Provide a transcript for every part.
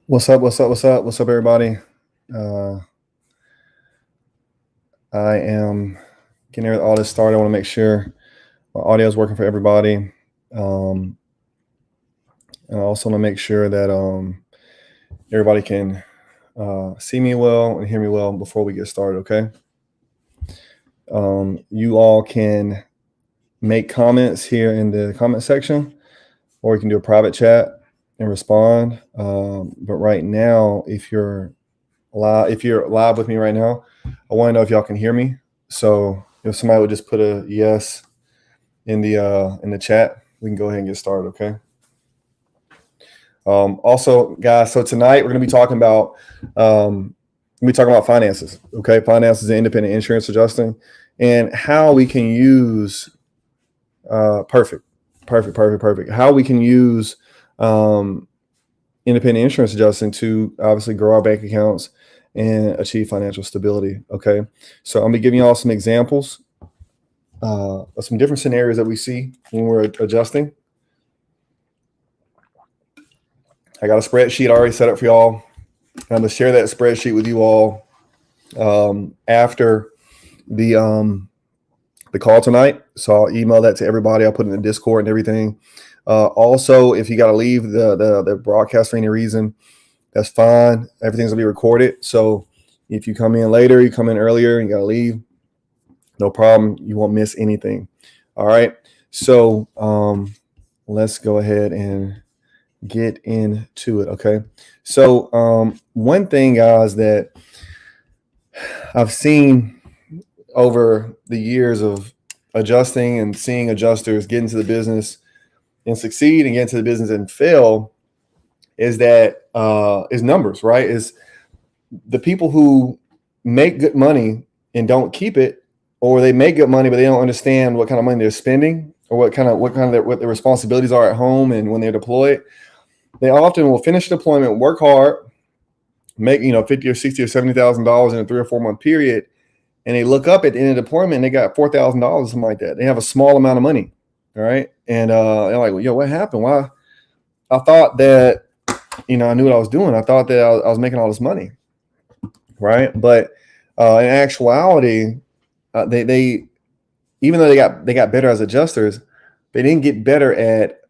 What's up? What's up? What's up? What's up, everybody? Uh, I am getting all this started. I want to make sure my audio is working for everybody. Um, and I also want to make sure that everybody can see me well and hear me well before we get started, okay? You all can make comments here in the comment section, or you can do a private chat and respond. But right now, if you're live with me right now, I want to know if y'all can hear me. So if somebody would just put a yes in the chat, we can go ahead and get started. Okay. Also, guys, so tonight we're going to be talking about finances. Okay, finances and independent insurance adjusting, and how we can use perfect. How we can use independent insurance adjusting to obviously grow our bank accounts and achieve financial stability. Okay, so I'm gonna be giving you all some examples of some different scenarios that we see when we're adjusting. I got a spreadsheet already set up for y'all. I'm gonna share that spreadsheet with you all after the call tonight. So I'll email that to everybody. I'll put it in the Discord and everything. Also, if you got to leave the broadcast for any reason, that's fine. Everything's gonna be recorded. So if you come in later, you come in earlier, and you gotta leave, no problem. You won't miss anything. All right. So let's go ahead and get into it. Okay. So one thing, guys, that I've seen over the years of adjusting and seeing adjusters get into the business and succeed and get into the business and fail is that is numbers, right? Is the people who make good money and don't keep it, or they make good money but they don't understand what kind of money they're spending, or what their responsibilities are at home and when they're deployed. They often will finish deployment, work hard, make $50 or $60 or $70,000 in a 3 or 4 month period, and they look up at the end of deployment and they got $4,000, something like that. They have a small amount of money, all right, and they're like, well, yo, what happened? Why? I thought that I knew what I was doing. I thought that I was making all this money, right? But in actuality, they even though they got better as adjusters, they didn't get better at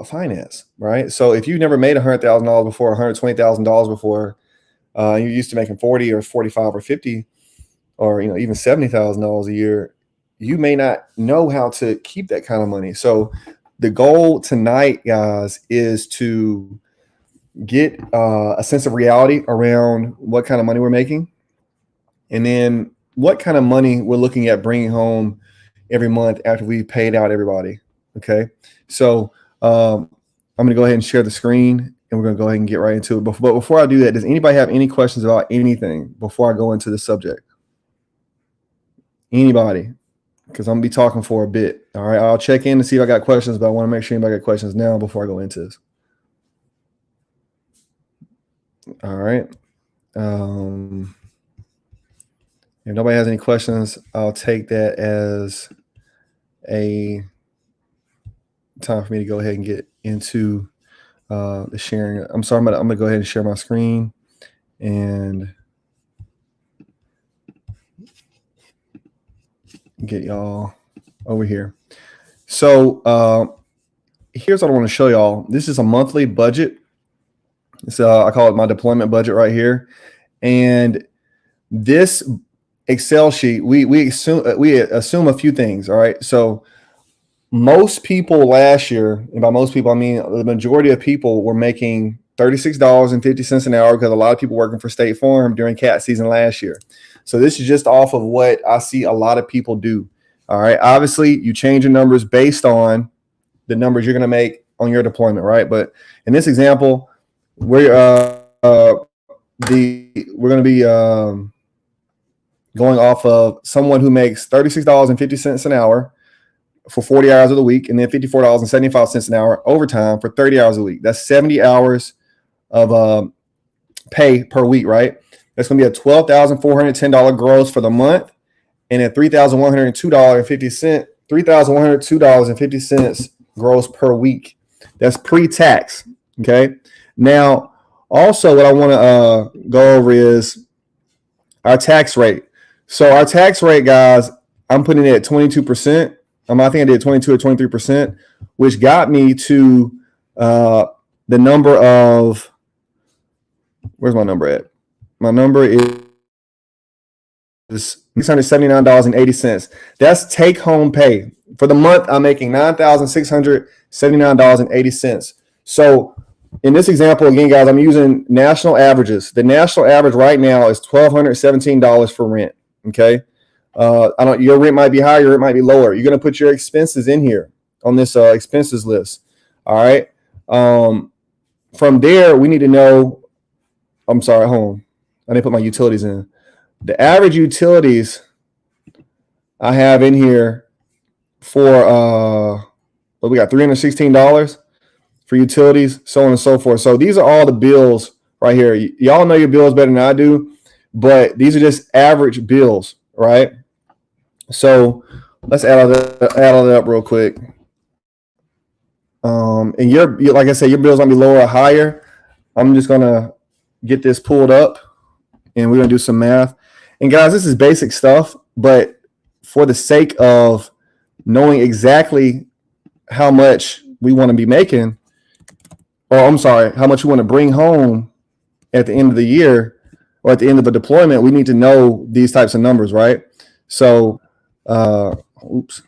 finance, right? So if you've never made $100,000 before, $120,000 before, you're used to making 40 or 45 or 50, or even $70,000 a year, you may not know how to keep that kind of money. So the goal tonight, guys, is to get a sense of reality around what kind of money we're making, and then what kind of money we're looking at bringing home every month after we've paid out everybody. Okay, so I'm going to go ahead and share the screen, and we're going to go ahead and get right into it. But before I do that, does anybody have any questions about anything before I go into the subject? Anybody? Because I'm going to be talking for a bit. All right, I'll check in to see if I got questions, but I want to make sure anybody got questions now before I go into this. All right. If nobody has any questions, I'll take that as a time for me to go ahead and get into the sharing. I'm sorry, I'm gonna go ahead and share my screen and get y'all over here. So here's what I want to show y'all. This is a monthly budget. So I call it my deployment budget right here. And this Excel sheet, we assume a few things. All right. So most people last year, and by most people I mean the majority of people, were making $36.50 an hour, because a lot of people working for State Farm during cat season last year. So this is just off of what I see a lot of people do. All right. Obviously, you change your numbers based on the numbers you're going to make on your deployment, right? But in this example, we're going to be going off of someone who makes $36.50 an hour for 40 hours of the week, and then $54.75 an hour overtime for 30 hours a week. That's 70 hours of pay per week, right? That's going to be a $12,410 gross for the month, and then $3,102.50 gross per week. That's pre-tax. Okay. Now, Also, what I want to go over is our tax rate. So our tax rate, guys, I'm putting it at 22%. I think I did 22 or 23%, which got me to the number of, where's my number at? My number is $679.80. That's take home pay. For the month, I'm making $9,679.80. So in this example, again, guys, I'm using national averages. The national average right now is $1,217 for rent. Okay. Your rent might be higher, your rent might be lower. You're going to put your expenses in here on this expenses list. All right. From there, we need to know, I'm sorry, hold on. I didn't put my utilities in. The average utilities I have in here for, we got $316 for utilities, so on and so forth. So these are all the bills right here. Y'all know your bills better than I do, but these are just average bills, right? So let's add all that up real quick. And like I said, your bills might be lower or higher. I'm just gonna get this pulled up, and we're gonna do some math. And guys, this is basic stuff, but for the sake of knowing exactly how much we want to be making, or I'm sorry, how much we want to bring home at the end of the year or at the end of a deployment, we need to know these types of numbers, right? So, oops,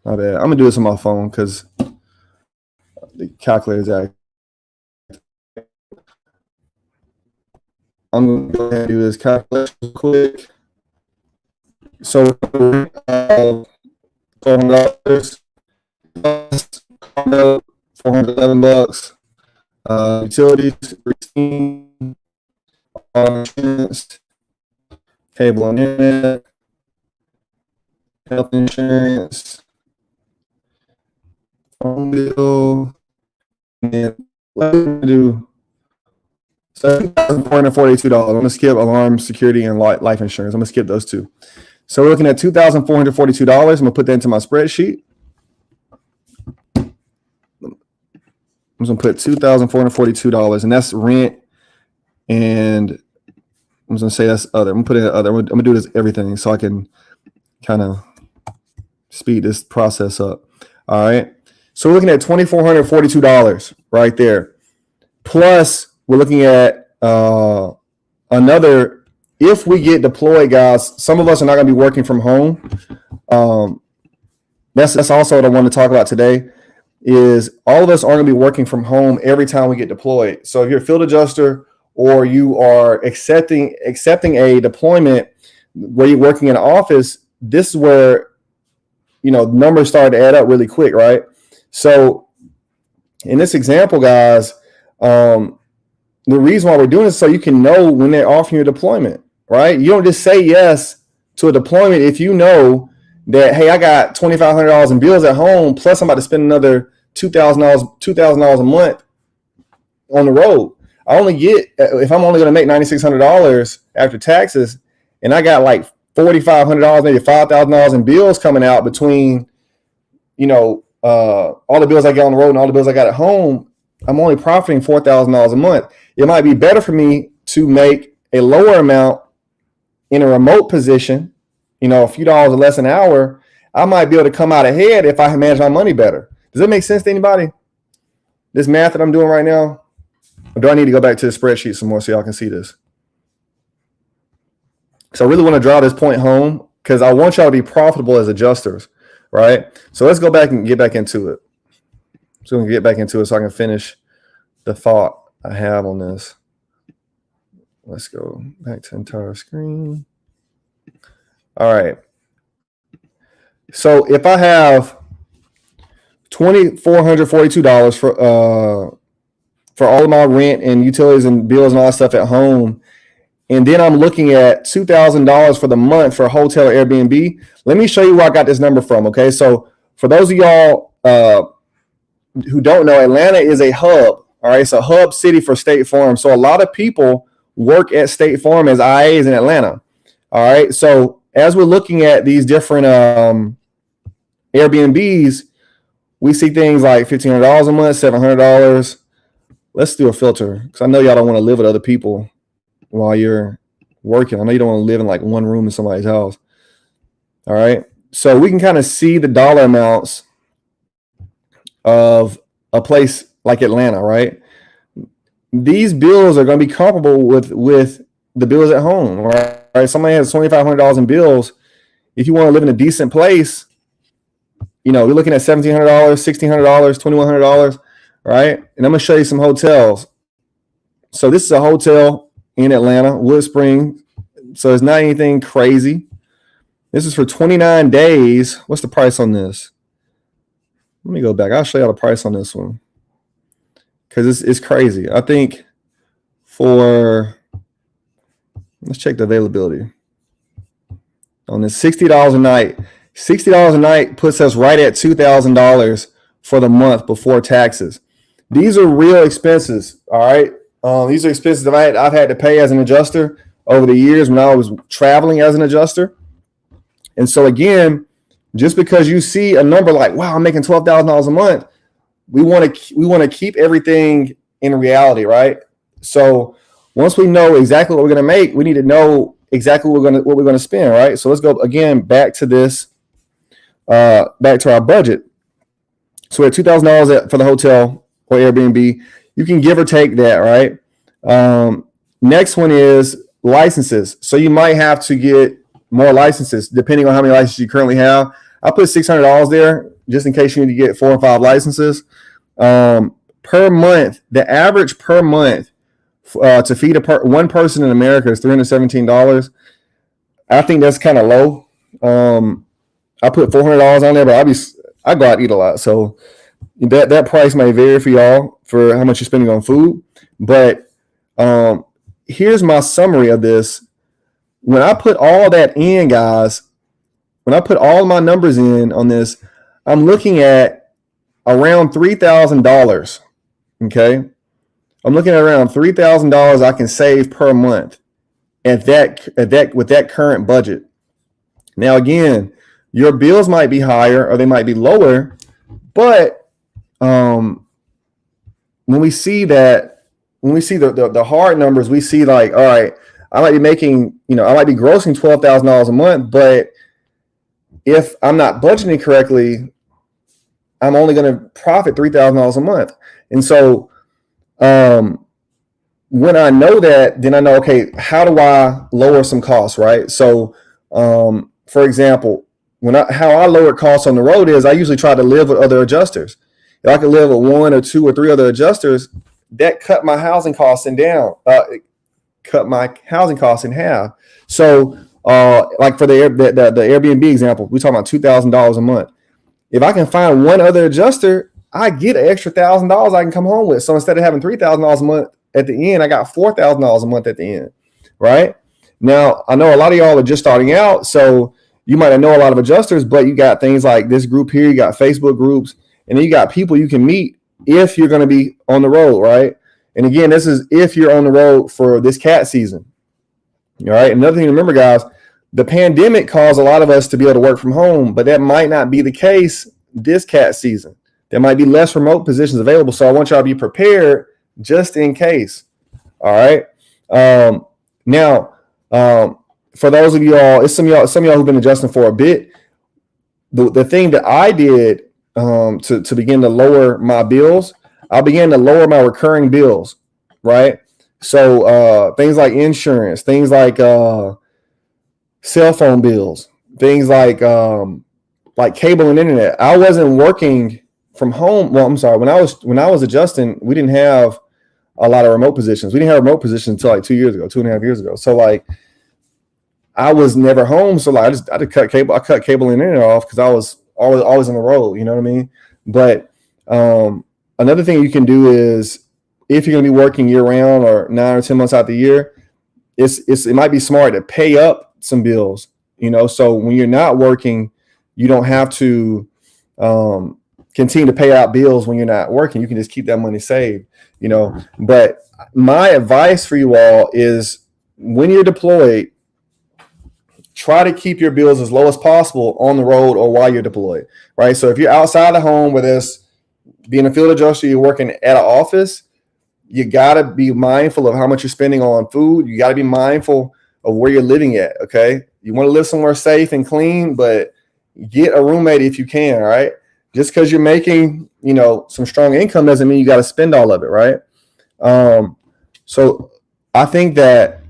my bad. I'm gonna do this on my phone because the calculator's active. I'm gonna go ahead and do this calculation real quick. So, $400, $411. Utilities, insurance, cable and internet, health insurance, phone bill, and what do we do? $7,442. I'm gonna skip alarm, security, and life insurance. I'm gonna skip those two. So we're looking at $2,442. I'm gonna put that into my spreadsheet. I'm just gonna put $2,442, and that's rent, and I'm just gonna say that's other. I'm gonna put in other. I'm gonna do this everything so I can kind of speed this process up. All right. So we're looking at $2,442 right there. Plus, we're looking at another. If we get deployed, guys, some of us are not gonna be working from home. That's also what I want to talk about today. Is all of us aren't going to be working from home every time we get deployed. So if you're a field adjuster or you are accepting a deployment where you're working in an office, this is where, numbers start to add up really quick, right? So in this example, guys, the reason why we're doing this is so you can know when they're offering your deployment, right? You don't just say yes to a deployment if you know that, hey, I got $2,500 in bills at home, plus I'm about to spend another $2,000 a month on the road. If I'm only going to make $9,600 after taxes, and I got like $4,500, maybe $5,000 in bills coming out between, all the bills I get on the road and all the bills I got at home, I'm only profiting $4,000 a month. It might be better for me to make a lower amount in a remote position, a few dollars or less an hour. I might be able to come out ahead if I manage my money better. Does that make sense to anybody? This math that I'm doing right now? Or do I need to go back to the spreadsheet some more so y'all can see this? So I really want to draw this point home because I want y'all to be profitable as adjusters, right? So let's go back and get back into it. So I'm going to get back into it so I can finish the thought I have on this. Let's go back to entire screen. All right. So if I have $2,442 for all of my rent and utilities and bills and all that stuff at home, and then I'm looking at $2,000 for the month for a hotel or Airbnb, let me show you where I got this number from. Okay, so for those of y'all who don't know, Atlanta is a hub. All right, it's a hub city for State Farm. So a lot of people work at State Farm as IAs in Atlanta. All right, so as we're looking at these different Airbnbs, we see things like $1,500 a month, $700. let's do a filter, because I know y'all don't want to live with other people while you're working. I know you don't want to live in like one room in somebody's house. All right. So we can kind of see the dollar amounts of a place like Atlanta, right? These bills are going to be comparable with the bills at home, right? Somebody has $2,500 in bills. If you want to live in a decent place, you know, we're looking at $1,700, $1,600, $2,100, right? And I'm going to show you some hotels. So this is a hotel in Atlanta, Wood Spring. So it's not anything crazy. This is for 29 days. What's the price on this? Let me go back. I'll show you the price on this one, because it's crazy. I think let's check the availability on this. $60 a night. $60 a night puts us right at $2,000 for the month before taxes. These are real expenses, all right? These are expenses that I've had to pay as an adjuster over the years when I was traveling as an adjuster. And so again, just because you see a number like, wow, I'm making $12,000 a month, we want to keep everything in reality, right? So once we know exactly what we're going to make, we need to know exactly what we're going to spend, right? So let's go again back to this, back to our budget. So we have $2,000 for the hotel or Airbnb. You can give or take that, right? Next one is licenses. So you might have to get more licenses depending on how many licenses you currently have. I put $600 there just in case you need to get 4 or 5 licenses. Per month, the average per month to feed one person in America is $317. I think that's kind of low. I put $400 on there, but I go out and eat a lot, so that price may vary for y'all for how much you're spending on food. But here's my summary of this. When I put all that in, guys, when I put all my numbers in on this, I'm looking at around $3,000. Okay, I'm looking at around $3,000 I can save per month with that current budget. Now, again, your bills might be higher or they might be lower, but when we see the hard numbers, we see like, all right, I might be making, I might be grossing $12,000 a month, but if I'm not budgeting correctly, I'm only going to profit $3,000 a month. And so when I know that, then I know, okay, how do I lower some costs, right? So for example, how I lower costs on the road is I usually try to live with other adjusters. If I could live with 1 or 2 or 3 other adjusters, that cut my housing costs cut my housing costs in half. So like for the Airbnb example, we're talking about $2,000 a month. If I can find one other adjuster, I get an extra $1,000 I can come home with. So instead of having $3,000 a month at the end, I got $4,000 a month at the end, right? Now, I know a lot of y'all are just starting out, so you might not know a lot of adjusters, but you got things like this group here, you got Facebook groups, and then you got people you can meet if you're going to be on the road, right? And again, this is if you're on the road for this cat season, all right? Another thing to remember, guys, the pandemic caused a lot of us to be able to work from home, but that might not be the case this cat season. There might be less remote positions available, so I want y'all to be prepared just in case, all right? Now, for those of y'all, it's some of y'all who've been adjusting for a bit. The thing that I did to begin to lower my bills, I began to lower my recurring bills, right? So things like insurance, things like cell phone bills, things like cable and internet. I wasn't working from home. Well, I'm sorry. When I was adjusting, we didn't have a lot of remote positions. We didn't have remote positions until like 2.5 years ago. So like I was never home. So like I cut cable. I cut cable and internet off because I was always on the road. You know what I mean? But another thing you can do is if you're going to be working year round or 9 or 10 months out the year, it might be smart to pay up some bills. So when you're not working, you don't have to continue to pay out bills when you're not working. You can just keep that money saved. But my advice for you all is when you're deployed, try to keep your bills as low as possible on the road or while you're deployed, right? So if you're outside the home, whether it's being a field adjuster, you're working at an office, you got to be mindful of how much you're spending on food. You got to be mindful of where you're living at. Okay. You want to live somewhere safe and clean, but get a roommate if you can. All right. Just because you're making, some strong income doesn't mean you got to spend all of it. Right. So I think that,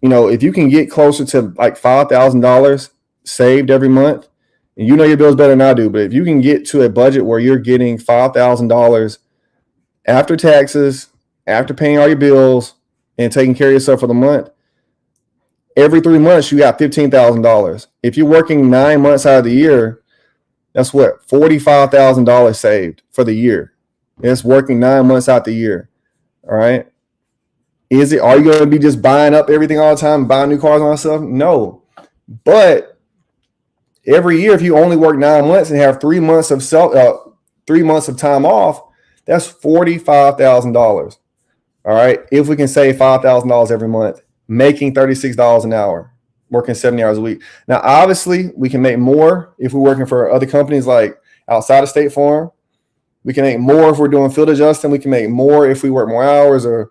if you can get closer to like $5,000 saved every month, and your bills better than I do, but if you can get to a budget where you're getting $5,000 after taxes, after paying all your bills and taking care of yourself for the month, every 3 months you got $15,000. If you're working 9 months out of the year, that's what, $45,000 saved for the year. It's working 9 months out the year. All right. Are you going to be just buying up everything all the time, buying new cars on yourself? No. But every year, if you only work 9 months and have 3 months of 3 months of time off, that's $45,000. All right. If we can save $5,000 every month, making $36 an hour, working 70 hours a week. Now, obviously, we can make more if we're working for other companies like outside of State Farm. We can make more if we're doing field adjusting. We can make more if we work more hours, or,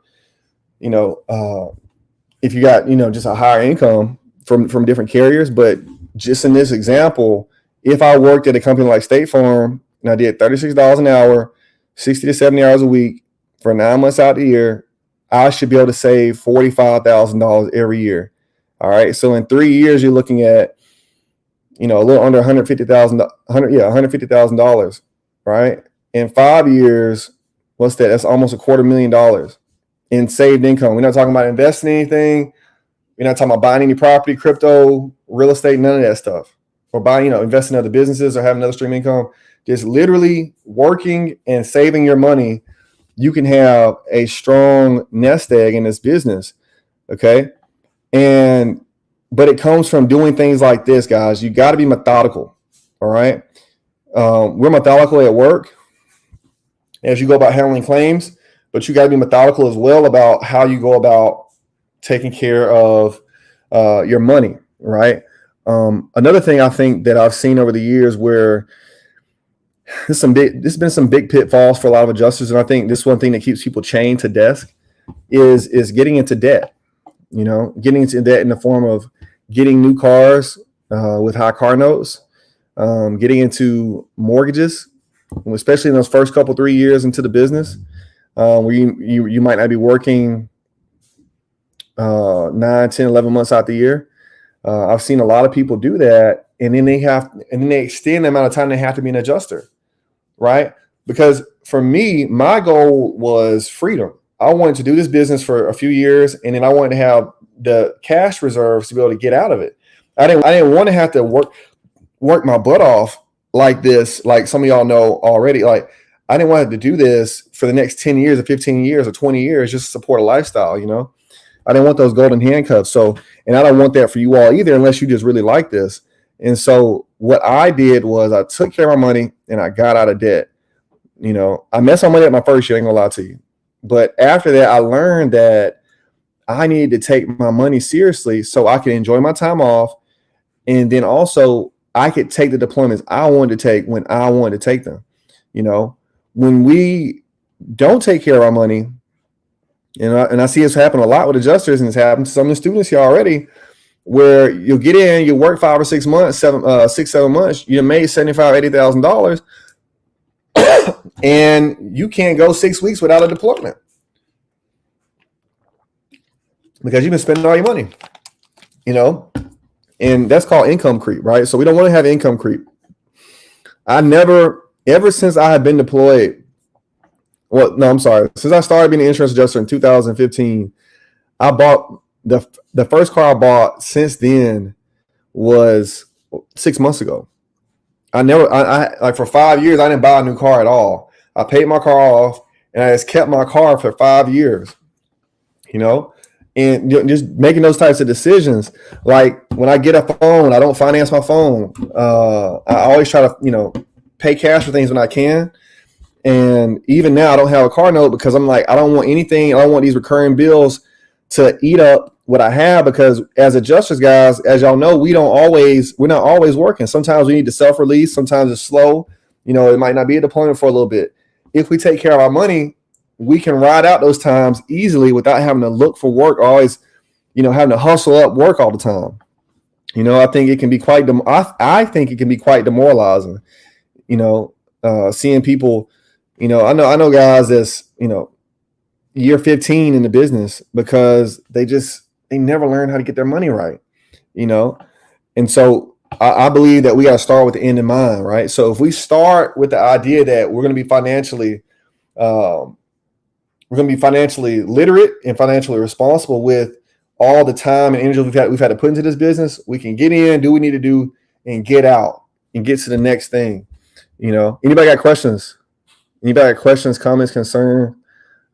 if you got, just a higher income from different carriers. But just in this example, if I worked at a company like State Farm and I did $36 an hour, 60 to 70 hours a week for 9 months out of the year, I should be able to save $45,000 every year. All right. So in 3 years, you're looking at, a little under $150,000, right? In 5 years, what's that? That's almost $250,000 in saved income. We're not talking about investing in anything. We're not talking about buying any property, crypto, real estate, none of that stuff. Or buying, investing in other businesses or having another stream of income. Just literally working and saving your money. You can have a strong nest egg in this business. Okay. But it comes from doing things like this, guys. You got to be methodical. All right. We're methodical at work as you go about handling claims, but you got to be methodical as well about how you go about taking care of your money. Right. Another thing I think that I've seen over the years where there's been some big pitfalls for a lot of adjusters. And I think this one thing that keeps people chained to desk is getting into debt, getting into debt in the form of getting new cars with high car notes, getting into mortgages, especially in those first 3 years into the business, where you might not be working 9, 10, 11 months out the year. I've seen a lot of people do that, and then they extend the amount of time they have to be an adjuster, right? Because for me, my goal was freedom. I wanted to do this business for a few years, and then I wanted to have the cash reserves to be able to get out of it. I didn't want to have to work my butt off like this, like some of y'all know already. Like, I didn't want to do this for the next 10 years or 15 years or 20 years just to support a lifestyle, I didn't want those golden handcuffs. So, and I don't want that for you all either, unless you just really like this. And so what I did was I took care of my money and I got out of debt. I messed my money up my first year, I ain't gonna lie to you. But after that, I learned that I needed to take my money seriously so I could enjoy my time off. And then also I could take the deployments I wanted to take when I wanted to take them. When we don't take care of our money, and I see this happen a lot with adjusters, and it's happened to some of the students here already, where you'll get in, you work 5 or 6 months, 7 months, you made $75,000, $80,000, and you can't go 6 weeks without a deployment because you've been spending all your money, and that's called income creep, right? So we don't want to have income creep. Ever since I have been deployed, since I started being an insurance adjuster in 2015, I bought the first car I bought since then was 6 months ago. I for 5 years, I didn't buy a new car at all. I paid my car off and I just kept my car for 5 years, and just making those types of decisions. Like when I get a phone, I don't finance my phone. I always try to, pay cash for things when I can. And even now I don't have a car note because I'm like, I don't want anything. I don't want these recurring bills to eat up what I have, because as adjusters, guys, as y'all know, we're not always working. Sometimes we need to self-release. Sometimes it's slow. It might not be a deployment for a little bit. If we take care of our money, we can ride out those times easily without having to look for work, or always, having to hustle up work all the time. I think it can be quite. I think it can be quite demoralizing. Seeing people. I know guys that's year 15 in the business because they never learn how to get their money right. And so I believe that we got to start with the end in mind, right? So if we start with the idea that we're going to be financially literate and financially responsible with all the time and energy we've had to put into this business, we can get in, do what we need to do, and get out and get to the next thing. Anybody got questions? Anybody got questions, comments, concern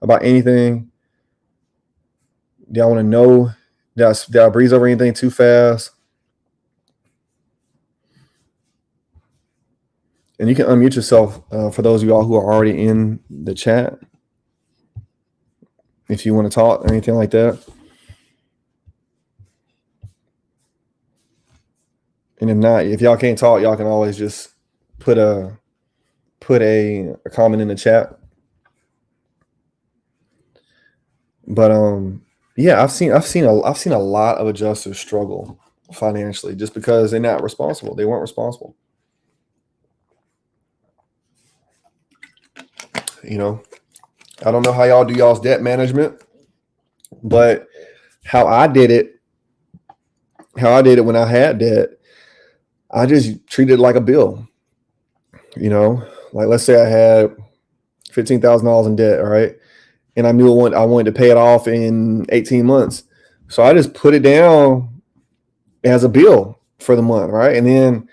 about anything? Do y'all want to know? Did I breeze over anything too fast? And you can unmute yourself for those of y'all who are already in the chat, if you want to talk or anything like that. And if not, if y'all can't talk, y'all can always just put a comment in the chat. But yeah, I've seen a lot of adjusters struggle financially just because they're not responsible. They weren't responsible. I don't know how y'all do y'all's debt management, but how I did it when I had debt, I just treated it like a bill. Like let's say I had $15,000 in debt, all right, and I knew I wanted to pay it off in 18 months, so I just put it down as a bill for the month, right? And then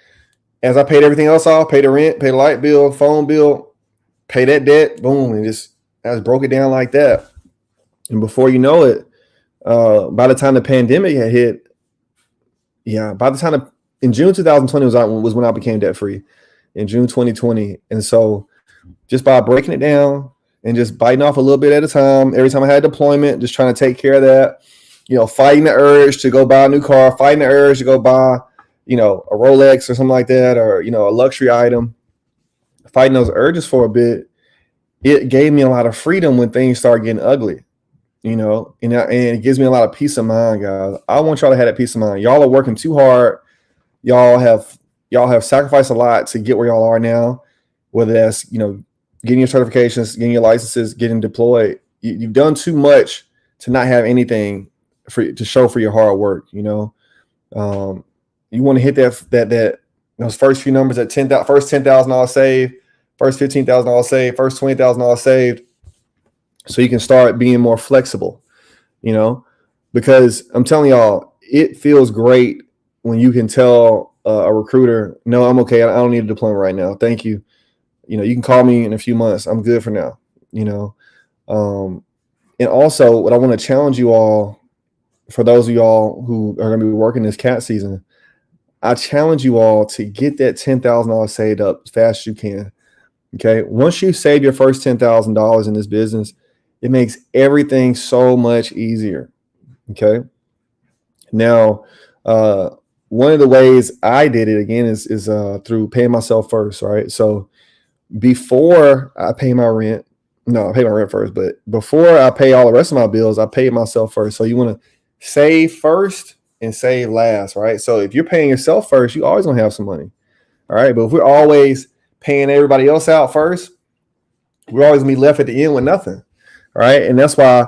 as I paid everything else off, pay the rent, pay the light bill, phone bill, pay that debt, boom, and I just broke it down like that. And before you know it, by the time the pandemic had hit, in June 2020 was when I became debt free, in June 2020. And so just by breaking it down and just biting off a little bit at a time, every time I had a deployment, just trying to take care of that, fighting the urge to go buy a new car, fighting the urge to go buy, a Rolex or something like that, or, a luxury item, fighting those urges for a bit, it gave me a lot of freedom when things started getting ugly, and it gives me a lot of peace of mind, guys. I want y'all to have that peace of mind. Y'all are working too hard. Y'all have sacrificed a lot to get where y'all are now, whether that's, getting your certifications, getting your licenses, getting deployed. You've done too much to not have anything to show for your hard work. You want to hit those first few numbers at first $10,000 saved, first $15,000 saved, first $20,000 saved, so you can start being more flexible. Because I'm telling y'all, it feels great when you can tell a recruiter, no, I'm okay. I don't need a deployment right now. Thank you. You can call me in a few months. I'm good for now. And also what I want to challenge you all, for those of y'all who are going to be working this cat season, I challenge you all to get that $10,000 saved up as fast as you can. Okay. Once you save your first $10,000 in this business, it makes everything so much easier. Okay. Now, one of the ways I did it again is through paying myself first, right? So before I pay my rent, I pay my rent first, but before I pay all the rest of my bills, I pay myself first. So you want to save first and save last, right? So if you're paying yourself first, you always gonna have some money, all right? But if we're always paying everybody else out first, we're always gonna be left at the end with nothing, all right? And that's why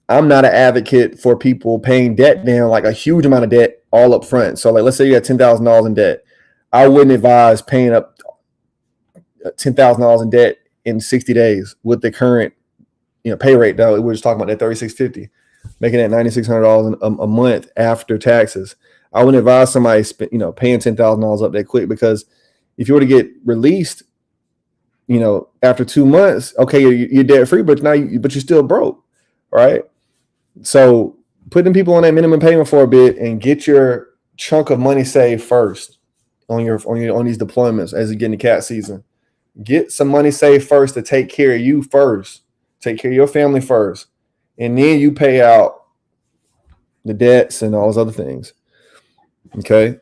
I'm not an advocate for people paying debt down, like a huge amount of debt all up front. So like, let's say you got $10,000 in debt. I wouldn't advise paying up $10,000 in debt in 60 days with the current, pay rate. Though we were just talking about that $3,650, making that $9,600 a month after taxes. I wouldn't advise somebody paying $10,000 up that quick, because if you were to get released, after 2 months, okay, you're debt free, but you're still broke, right? So putting people on that minimum payment for a bit and get your chunk of money saved first on these deployments as you get into cat season. Get some money saved first to take care of you first, take care of your family first, and then you pay out the debts and all those other things. Okay.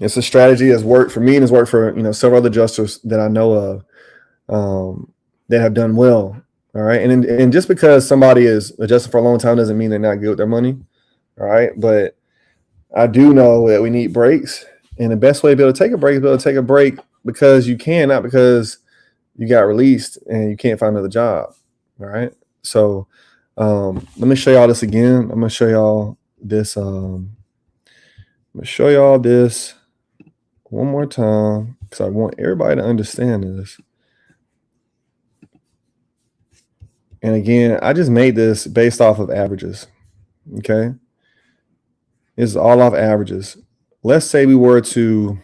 It's a strategy that's worked for me and has worked for several other adjusters that I know of. that have done well. All right. And just because somebody is adjusting for a long time doesn't mean they're not good with their money. All right. But I do know that we need breaks. And the best way to be able to take a break is be able to take a break because you can, not because you got released and you can't find another job. All right. So let me show y'all this again. I'm going to show y'all this. I'm going to show y'all this one more time because I want everybody to understand this. And again, I just made this based off of averages. Okay. This is all off averages. Let's say we were to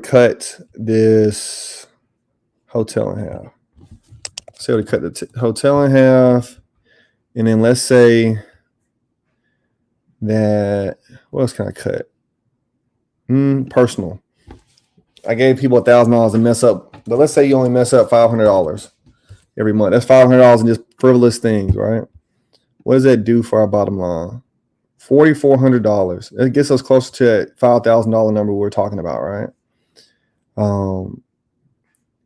cut this hotel in half. Say we cut the hotel in half. And then let's say that, what else can I cut? Personal. I gave people $1,000 to mess up, but let's say you only mess up $500 every month. That's $500 in just frivolous things, right? What does that do for our bottom line? $4,400. It gets us closer to that $5,000 number we're talking about, right?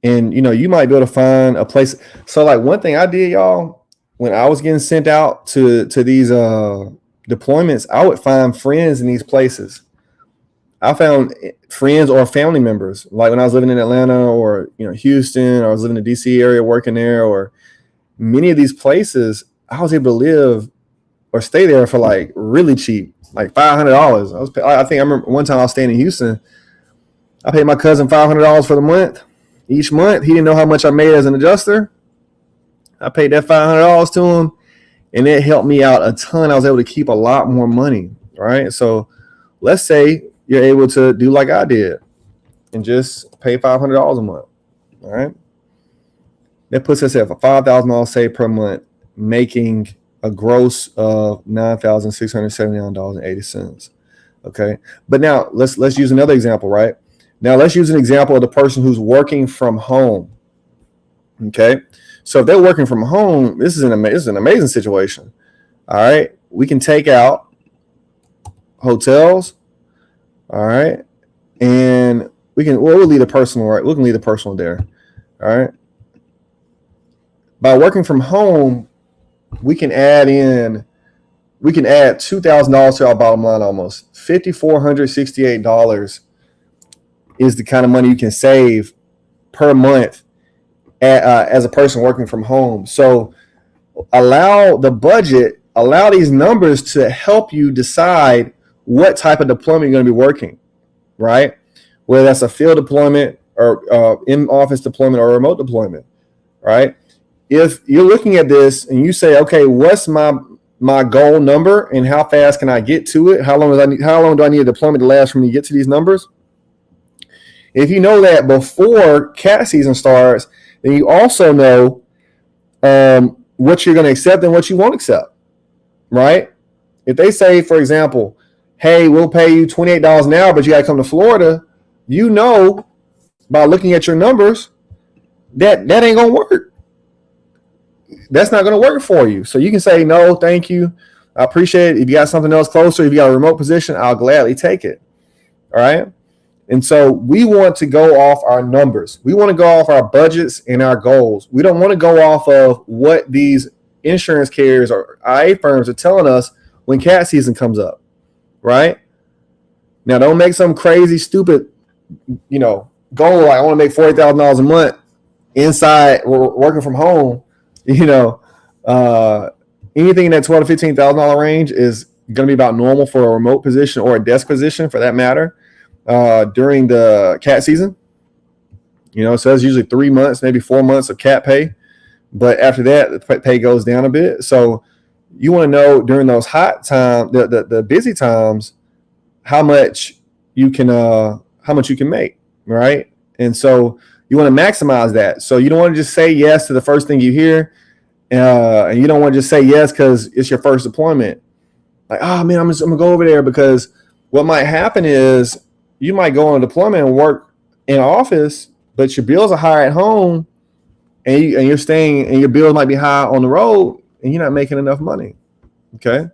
And you might be able to find a place. So like one thing I did, y'all, when I was getting sent out to these deployments, I would find friends in these places. I found friends or family members, like when I was living in Atlanta or Houston, or I was living in the DC area working there, or many of these places, I was able to live or stay there for like really cheap, like $500. I think I remember one time I was staying in Houston. I paid my cousin $500 for the month. Each month, he didn't know how much I made as an adjuster. I paid that $500 to him, and it helped me out a ton. I was able to keep a lot more money, right? So let's say you're able to do like I did and just pay $500 a month, all right? That puts us at a $5,000 save per month, making a gross of $9,679.80. Okay, but now let's use another example, right? Now let's use an example of the person who's working from home. Okay, so if they're working from home, this is an amazing situation. All right, we can take out hotels. All right, and we'll leave the personal, right? We can leave the personal there. All right. By working from home, we can add $2,000 to our bottom line almost. $5,468 is the kind of money you can save per month as a person working from home. So allow these numbers to help you decide what type of deployment you're going to be working, right? Whether that's a field deployment or in-office deployment or remote deployment, right? If you're looking at this and you say, okay, what's my goal number and how fast can I get to it? How long do I need a deployment to last for me to get to these numbers? If you know that before cat season starts, then you also know what you're going to accept and what you won't accept, right? If they say, for example, hey, we'll pay you $28 an hour, but you got to come to Florida, you know by looking at your numbers that ain't going to work. That's not going to work for you. So you can say, no, thank you. I appreciate it. If you got something else closer, if you got a remote position, I'll gladly take it. All right. And so we want to go off our numbers. We want to go off our budgets and our goals. We don't want to go off of what these insurance carriers or IA firms are telling us when cat season comes up. Right. Now, don't make some crazy, stupid, goal like I want to make $40,000 a month inside working from home. Anything in that $12,000 to $15,000 range is going to be about normal for a remote position or a desk position for that matter during the cat season. So that's usually 3 months, maybe 4 months of cat pay. But after that, the pay goes down a bit. So you want to know during those hot times, the busy times, how much you can make, right? And so you want to maximize that. So you don't want to just say yes to the first thing you hear. And you don't want to just say yes because it's your first deployment. Like, oh, man, I'm going to go over there, because what might happen is you might go on a deployment and work in office, but your bills are higher at home and you're staying and your bills might be high on the road and you're not making enough money. Okay.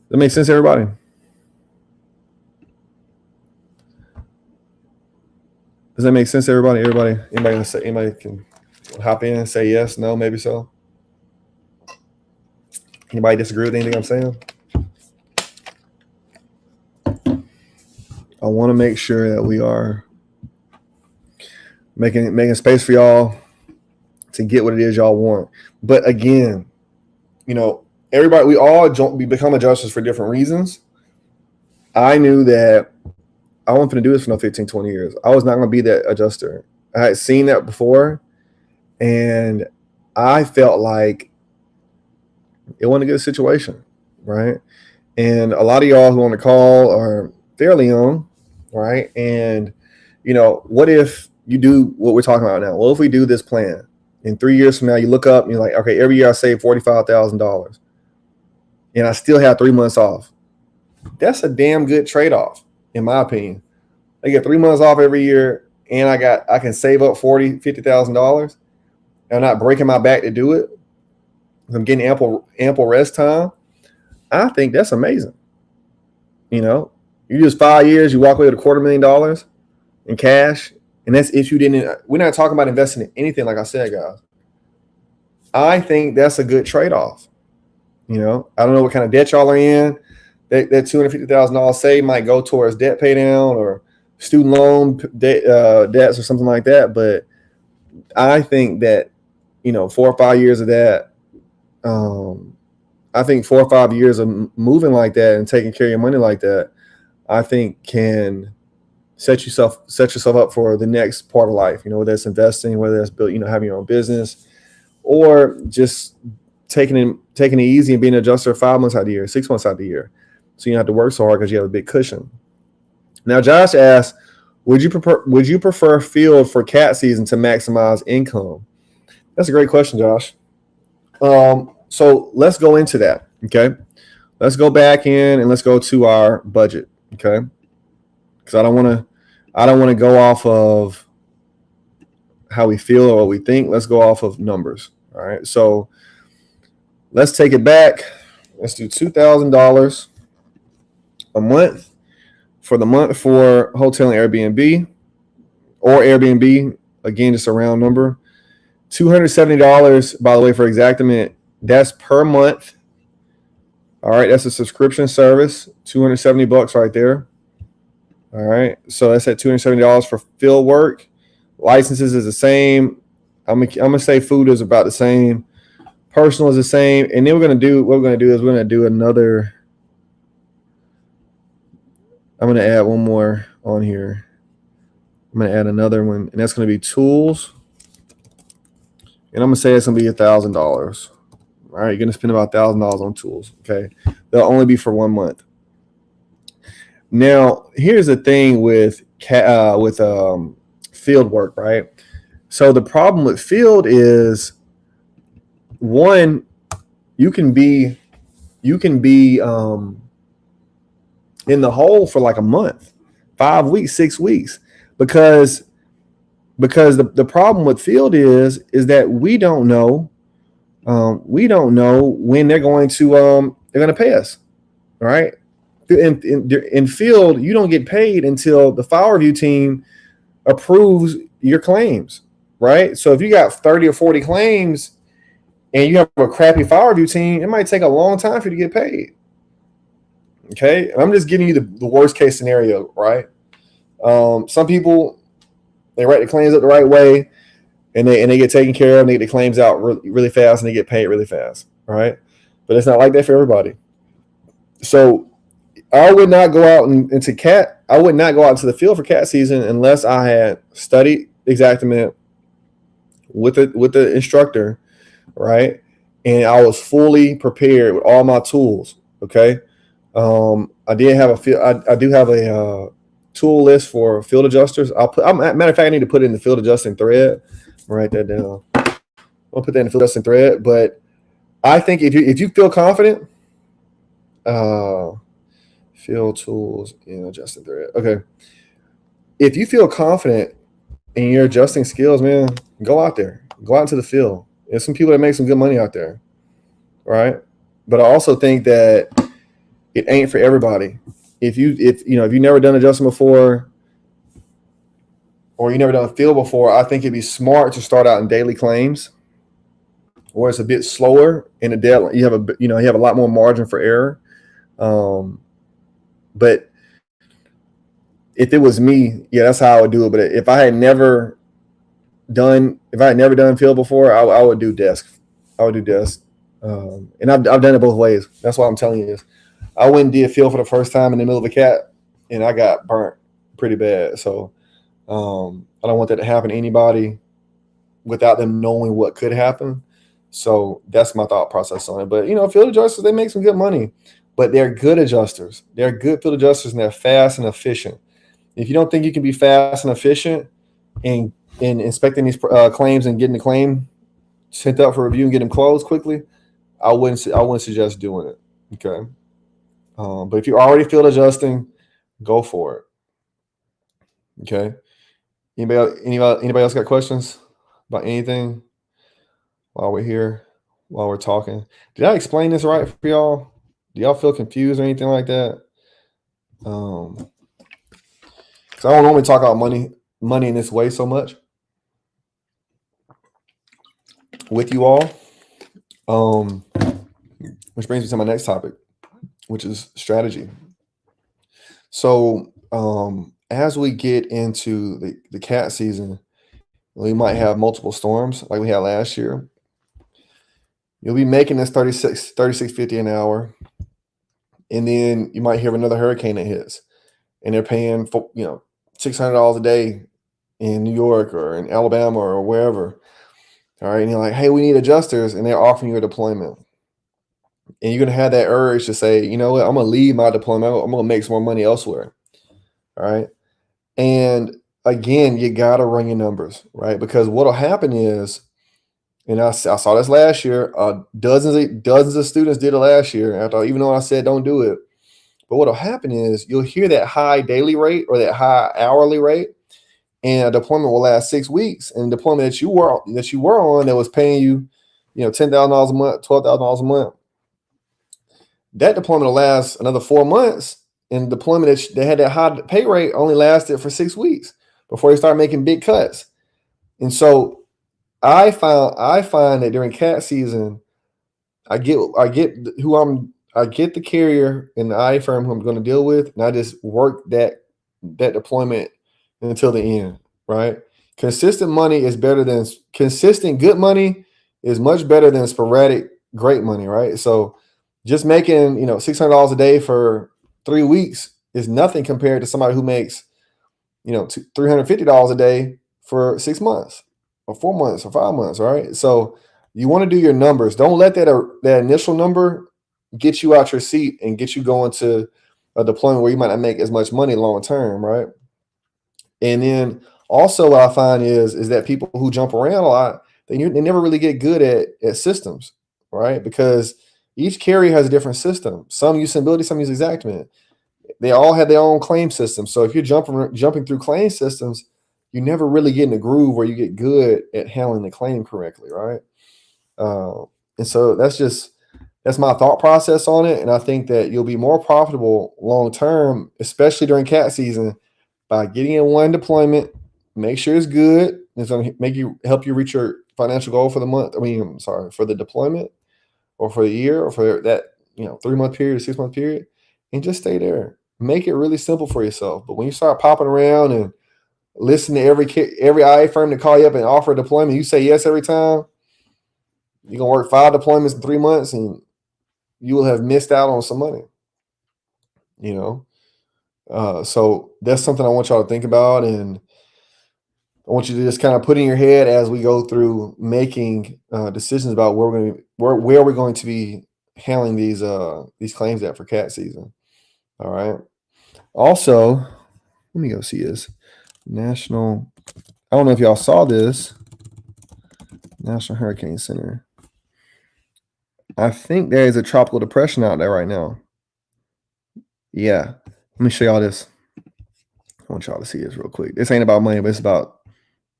That makes sense, everybody? Does that make sense to everybody? Anybody can hop in and say yes, no, maybe so. Anybody disagree with anything I'm saying? I want to make sure that we are making space for y'all to get what it is y'all want. But again, everybody, we become adjusters for different reasons. I knew that I wasn't going to do this for no 15, 20 years. I was not going to be that adjuster. I had seen that before, and I felt like it wasn't a good situation, right? And a lot of y'all who on the call are fairly young, right? And, what if you do what we're talking about now? What if we do this plan? In 3 years from now, you look up and you're like, okay, every year I save $45,000 and I still have 3 months off. That's a damn good trade-off, in my opinion. I get 3 months off every year and I can save up $40,000, $50,000. I'm not breaking my back to do it. I'm getting ample rest time. I think that's amazing. You just 5 years, you walk away with $250,000 in cash. And that's if you didn't. We're not talking about investing in anything, like I said, guys. I think that's a good trade-off. I don't know what kind of debt y'all are in. That $250,000 save might go towards debt pay down or student loan debts or something like that. But I think that 4 or 5 years of that. I think 4 or 5 years of moving like that and taking care of your money like that, I think can set yourself up for the next part of life. Whether that's investing, whether that's having your own business, or just taking it easy and being an adjuster 5 months out of the year, 6 months out of the year, so you don't have to work so hard because you have a big cushion. Now, Josh asked, would you prefer field for cat season to maximize income? That's a great question, Josh. So let's go into that. Okay, let's go back in and let's go to our budget. Okay, because I don't want to go off of how we feel or what we think. Let's go off of numbers. All right. So let's take it back. Let's do $2,000 a month for the month for hotel and Airbnb, or Airbnb. Again, just a round number. $270, by the way, for Exactament. That's per month. All right. That's a subscription service. $270 right there. All right, so that's at $270 for field work. Licenses is the same. I'm gonna say food is about the same. Personal is the same. And then we're gonna do another. I'm gonna add one more on here. I'm gonna add another one, and that's gonna be tools. And I'm gonna say it's gonna be $1,000. All right, you're gonna spend about $1,000 on tools. Okay, they'll only be for 1 month. Now, here's the thing with field work, right? So the problem with field is, one, you can be in the hole for like a month, 5 weeks, 6 weeks, because the problem with field is that we don't know when they're going to pay us, right? In field, you don't get paid until the file review team approves your claims, right? So if you got 30 or 40 claims and you have a crappy file review team, it might take a long time for you to get paid. Okay, and I'm just giving you the worst case scenario, right? Some people, they write the claims up the right way, and they get taken care of, and they get the claims out really, really fast, and they get paid really fast, right? But it's not like that for everybody. So I would not go out into the field for cat season unless I had studied Exactament with the instructor, right? And I was fully prepared with all my tools. Okay. I do have a tool list for field adjusters. Matter of fact, I need to put it in the field adjusting thread. I'll write that down. I'll put that in the field adjusting thread. But I think if you feel confident, field tools in adjusting thread. Okay. If you feel confident in your adjusting skills, man, go out there. Go out into the field. There's some people that make some good money out there. Right? But I also think that it ain't for everybody. If you've never done adjusting before, or you never done field before, I think it'd be smart to start out in daily claims, where it's a bit slower in the deadline. You have a lot more margin for error. But if it was me, yeah, that's how I would do it. But if I had never done field before, I would do desk. I would do desk, and I've done it both ways. That's why I'm telling you this. I went and did field for the first time in the middle of a cat, and I got burnt pretty bad. So I don't want that to happen to anybody without them knowing what could happen. So that's my thought process on it. But field adjusters, they make some good money, but they're good adjusters. They're good field adjusters, and they're fast and efficient. If you don't think you can be fast and efficient in inspecting these claims and getting the claim sent out for review and get them closed quickly, I wouldn't suggest doing it. Okay. But if you're already field adjusting, go for it. Okay. Anybody else got questions about anything while we're here, while we're talking? Did I explain this right for y'all? Do y'all feel confused or anything like that? Because I don't normally talk about money in this way so much with you all. Which brings me to my next topic, which is strategy. So as we get into the cat season, we might have multiple storms like we had last year. You'll be making this 36.50 an hour, and then you might hear another hurricane that hits, and they're paying for $600 a day in New York or in Alabama or wherever. All right, and you're like, hey, we need adjusters, and they're offering you a deployment. And you're going to have that urge to say, you know what, I'm going to leave my deployment. I'm going to make some more money elsewhere. All right. And again, you got to run your numbers, right? Because what will happen is, and I saw this last year, dozens of students did it last year, even though I said don't do it. But what will happen is you'll hear that high daily rate or that high hourly rate, and a deployment will last 6 weeks. And the deployment that you were on that was paying you, $10,000 a month, $12,000 a month, that deployment will last another 4 months. And the deployment that had that high pay rate only lasted for 6 weeks before they start making big cuts. And so I find that during cat season, I get the carrier and the IA firm who I'm going to deal with, and I just work that deployment until the end, right? Consistent good money is much better than sporadic great money, right? So just making $600 a day for 3 weeks is nothing compared to somebody who makes $350 a day for 6 months or 4 months or 5 months, right? So you want to do your numbers. Don't let that initial number get you out your seat and get you going to a deployment where you might not make as much money long term, right? And then also what I find is that people who jump around a lot, they never really get good at systems, right? Because each carrier has a different system. Some use Symbility, some use Xactimate. They all have their own claim system. So if you're jumping through claim systems, you never really get in the groove where you get good at handling the claim correctly, right? And so that's my thought process on it. And I think that you'll be more profitable long term, especially during cat season, by getting in one deployment. Make sure it's good. It's going to help you reach your financial goal for the month. For the deployment or for the year or for that 3-month period or 6-month period, and just stay there. Make it really simple for yourself. But when you start popping around and listen to every IA firm to call you up and offer a deployment, you say yes every time, you're going to work 5 deployments in 3 months and you will have missed out on some money. So that's something I want y'all to think about, and I want you to just kind of put in your head as we go through making decisions about where we're going to be handling these claims at for cat season. All right. Also, let me go see this national. I don't know if y'all saw this. National Hurricane Center. I think there is a tropical depression out there right now. Yeah. Let me show y'all this. I want y'all to see this real quick. This ain't about money, but it's about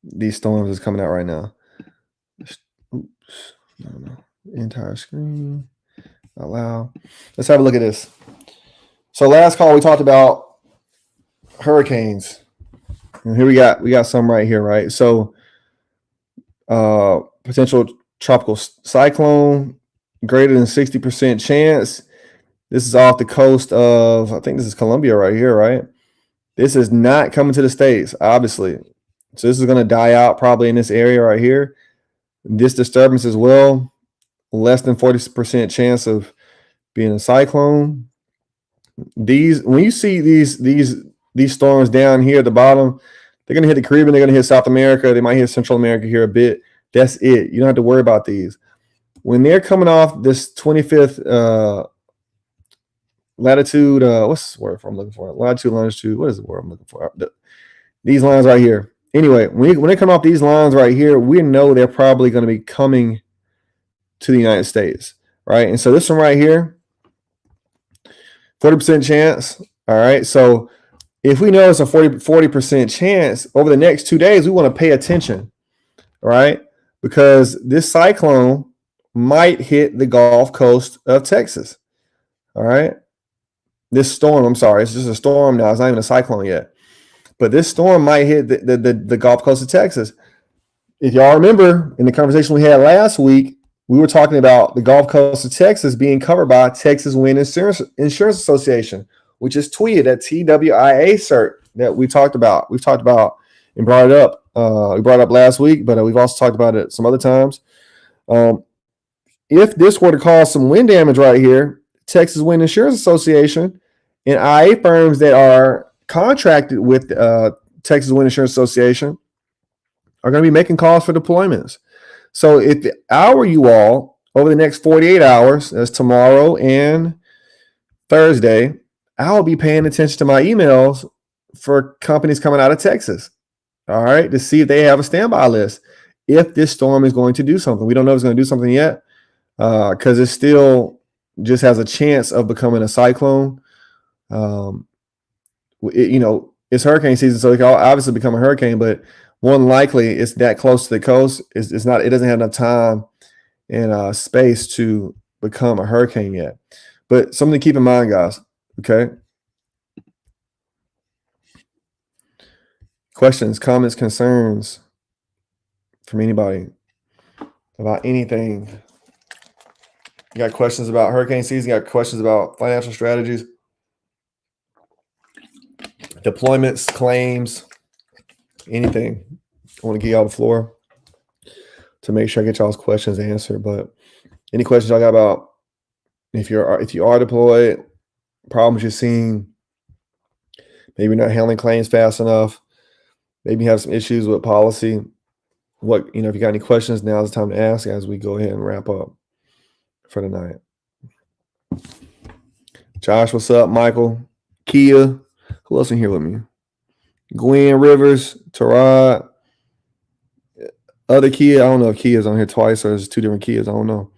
these storms that's coming out right now. Oops. No. Entire screen. Allow. Let's have a look at this. So last call we talked about hurricanes. And here we got some right here, right? So potential tropical cyclone, greater than 60% chance. This is off the coast of, I think this is Colombia right here, right? This is not coming to the States, obviously. So this is going to die out probably in this area right here. This disturbance as well, less than 40% chance of being a cyclone. These, when you see these storms down here at the bottom, they're going to hit the Caribbean, they're going to hit South America, they might hit Central America here a bit. That's it. You don't have to worry about these. When they're coming off this 25th latitude, what's the word I'm looking for? Latitude, longitude. What is the word I'm looking for? These lines right here. Anyway, when they come off these lines right here, we know they're probably going to be coming to the United States, right? And so this one right here, 40% chance. All right. So if we know it's a 40% chance over the next 2 days, we want to pay attention, right? Because this cyclone might hit the Gulf Coast of Texas. All right. This storm, I'm sorry, it's just a storm now. It's not even a cyclone yet. But this storm might hit the Gulf Coast of Texas. If y'all remember in the conversation we had last week, we were talking about the Gulf Coast of Texas being covered by Texas Wind Insurance Association, which is TWIA, that TWIA cert that we talked about. We've talked about and brought it up. We brought it up last week, but we've also talked about it some other times. If this were to cause some wind damage right here, Texas Wind Insurance Association and IA firms that are contracted with Texas Wind Insurance Association are going to be making calls for deployments. So if I were you all over the next 48 hours, that's tomorrow and Thursday, I'll be paying attention to my emails for companies coming out of Texas, all right, to see if they have a standby list. If this storm is going to do something, we don't know if it's going to do something yet because it still just has a chance of becoming a cyclone. It's hurricane season, so it can obviously become a hurricane, but more than likely it's that close to the coast. It's not. It doesn't have enough time and space to become a hurricane yet. But something to keep in mind, guys. Okay. Questions, comments, concerns from anybody about anything? You got questions about hurricane season? You got questions about financial strategies, deployments, claims, anything? I want to give y'all the floor to make sure I get y'all's questions answered. But any questions y'all got about if you are deployed, problems you're seeing, maybe you're not handling claims fast enough, maybe you have some issues with policy. If you got any questions, now's the time to ask as we go ahead and wrap up for the night. Josh, what's up? Michael, Kia, who else in here with me? Gwen Rivers, Tarad, other Kia. I don't know if Kia's on here twice or there's two different Kias. I don't know.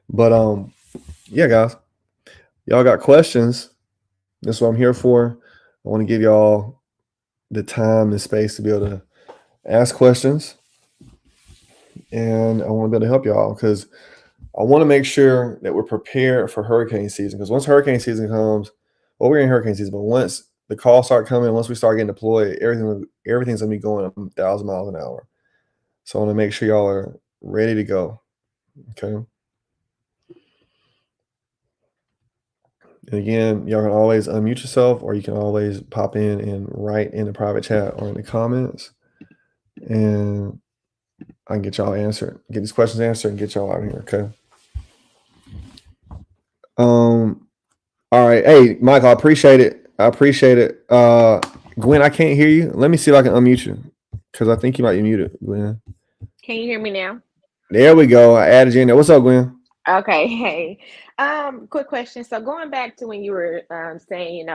But yeah, guys, y'all got questions. That's what I'm here for. I want to give y'all the time and space to be able to ask questions. And I want to be able to help y'all because I want to make sure that we're prepared for hurricane season. Because once hurricane season comes, well, we're in hurricane season, but once the calls start coming, once we start getting deployed, everything's going to be going 1,000 miles an hour. So I want to make sure y'all are ready to go. Okay. And again, y'all can always unmute yourself, or you can always pop in and write in the private chat or in the comments. And I can get y'all answered, get these questions answered, and get y'all out of here. Okay. All right. Hey, Michael, I appreciate it. Gwen, I can't hear you. Let me see if I can unmute you because I think you might be muted, Gwen. Can you hear me now? There we go. I added you in there. What's up, Gwen? Okay. Hey, quick question. So going back to when you were saying,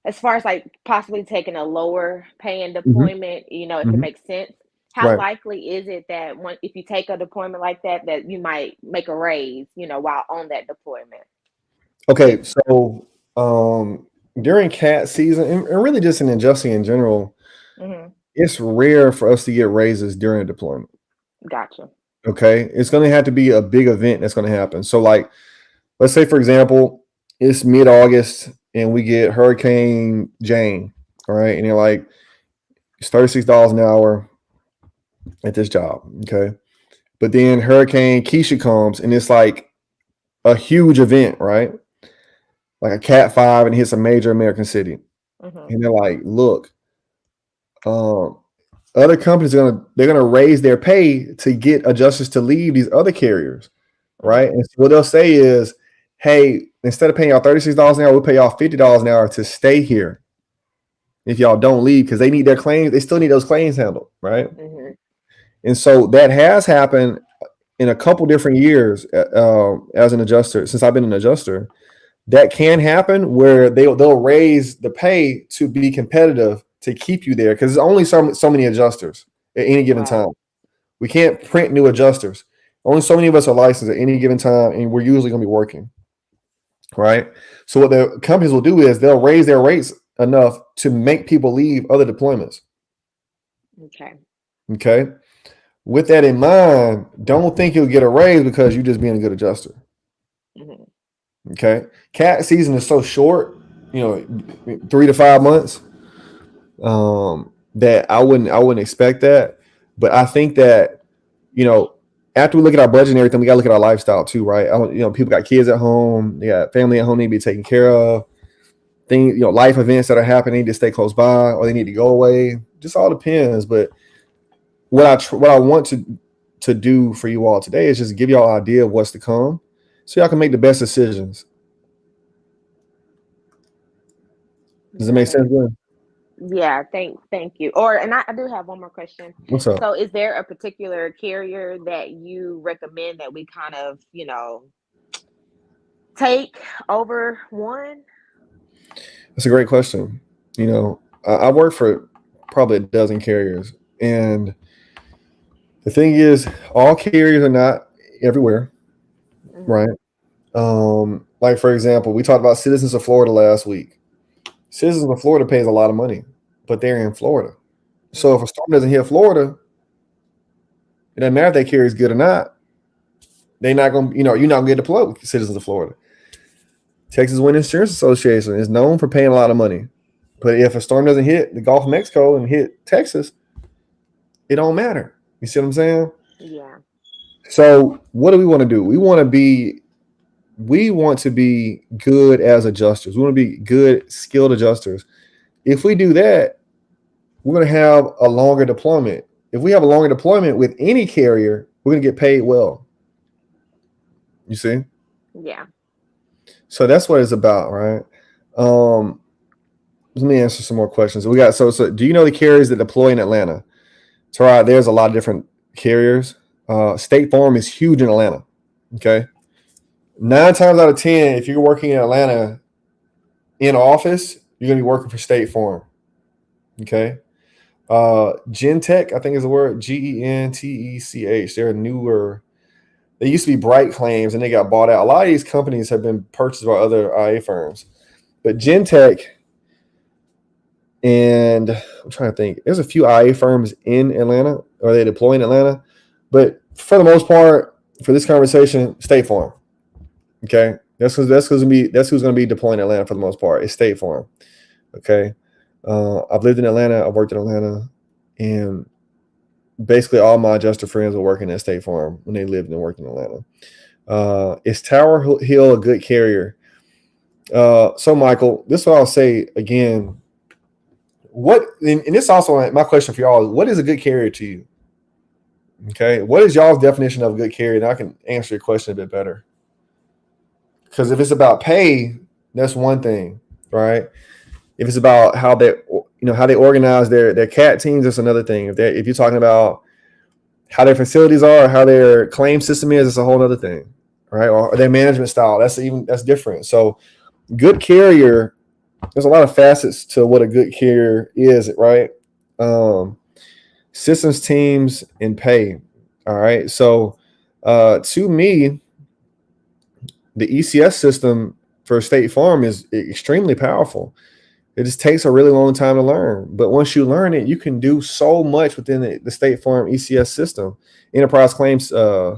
as far as like possibly taking a lower paying deployment, if it makes sense, how likely is it that if you take a deployment like that, that you might make a raise, while on that deployment? Okay, so during cat season and really just in adjusting in general, it's rare for us to get raises during a deployment. Gotcha. Okay, it's going to have to be a big event that's going to happen. So, like, let's say for example, it's mid-August and we get Hurricane Jane, all right, and you're like, It's $36 an hour at this job. Okay. But then Hurricane Keisha comes and it's like a huge event, right? Like a Cat 5 and hits a major American city. Mhm. And they're like, look, um, other companies are gonna raise their pay to get adjusters to leave these other carriers, right? Mhm. And so what they'll say is, hey, instead of paying y'all $36 an hour, we'll pay y'all $50 an hour to stay here if y'all don't leave because they need their claims, they still need those claims handled, right? Mhm. And so that has happened in a couple different years as an adjuster since I've been an adjuster. That can happen where they'll raise the pay to be competitive to keep you there because there's only so many adjusters at any given Right. time. We can't print new adjusters. Only so many of us are licensed at any given time, and we're usually going to be working, right? So what the companies will do is they'll raise their rates enough to make people leave other deployments. Okay. Okay. With that in mind, don't think you'll get a raise because you're just being a good adjuster. Mhm. Okay. Cat season is so short, 3 to 5 months, that I wouldn't expect that. But I think that, you know, after we look at our budget and everything, we gotta look at our lifestyle too, right? People got kids at home, they got family at home need to be taken care of. Things, life events that are happening to stay close by or they need to go away. Just all depends. But what I want to do for you all today is just give y'all an idea of what's to come, so y'all can make the best decisions. Does it make Got it. sense, Glenn? Yeah, thank you. And I do have one more question. What's up? So is there a particular carrier that you recommend that we kind of, take over one? That's a great question. I work for probably a dozen carriers, and the thing is, all carriers are not everywhere, right? Mhm. Like for example, we talked about Citizens of Florida last week. Citizens of Florida pays a lot of money, but they're in Florida. So if a Mhm. storm doesn't hit Florida, it doesn't matter if that carrier is good or not. They're not going to, you're not going to get deployed with Citizens of Florida. Texas Wind Insurance Association is known for paying a lot of money. But if a storm doesn't hit the Gulf of Mexico and hit Texas, it don't matter. You see what I'm saying? Yeah. So what do we want to do? We want to be good as adjusters. We want to be good, skilled adjusters. If we do that, we're going to have a longer deployment. If we have a longer deployment with any carrier, we're going to get paid well. You see? Yeah. So that's what it's about, right? Um, Let me answer some more questions. We got so do you know the carriers that deploy in Atlanta? So there's a lot of different carriers. State Farm is huge in Atlanta. Okay. 9 times out of 10, if you're working in Atlanta in office, you're gonna be working for State Farm. Okay. Gentech, I think is the word, Gentech. They're newer. They used to be Bright Claims and they got bought out. A lot of these companies have been purchased by other IA firms. But Gentech, and I'm trying to think, there's a few IA firms in Atlanta, or they deploy in Atlanta. But for the most part, for this conversation, State Farm. Okay. That's who's gonna be deploying in Atlanta for the most part. It's State Farm. Okay. I've lived in Atlanta, I've worked in Atlanta, and basically all my adjuster friends were working at State Farm when they lived and worked in Atlanta. Is Tower Hill a good carrier? So Michael, this is what I'll say again. And this also my question for y'all is, what is a good carrier to you? Okay, what is y'all's definition of a good carrier? And I can answer your question a bit better. Because if it's about pay, that's one thing, right? If it's about how they organize their cat teams, that's another thing. If you're talking about how their facilities are, how their claim system is, it's a whole other thing, right? Or their management style, that's different. So good carrier, there's a lot of facets to what a good carrier is, right? Um, Systems, teams, and pay. All right. So to me, the ECS system for State Farm is extremely powerful. It just takes a really long time to learn. But once you learn it, you can do so much within the State Farm ECS system. Enterprise Claims, I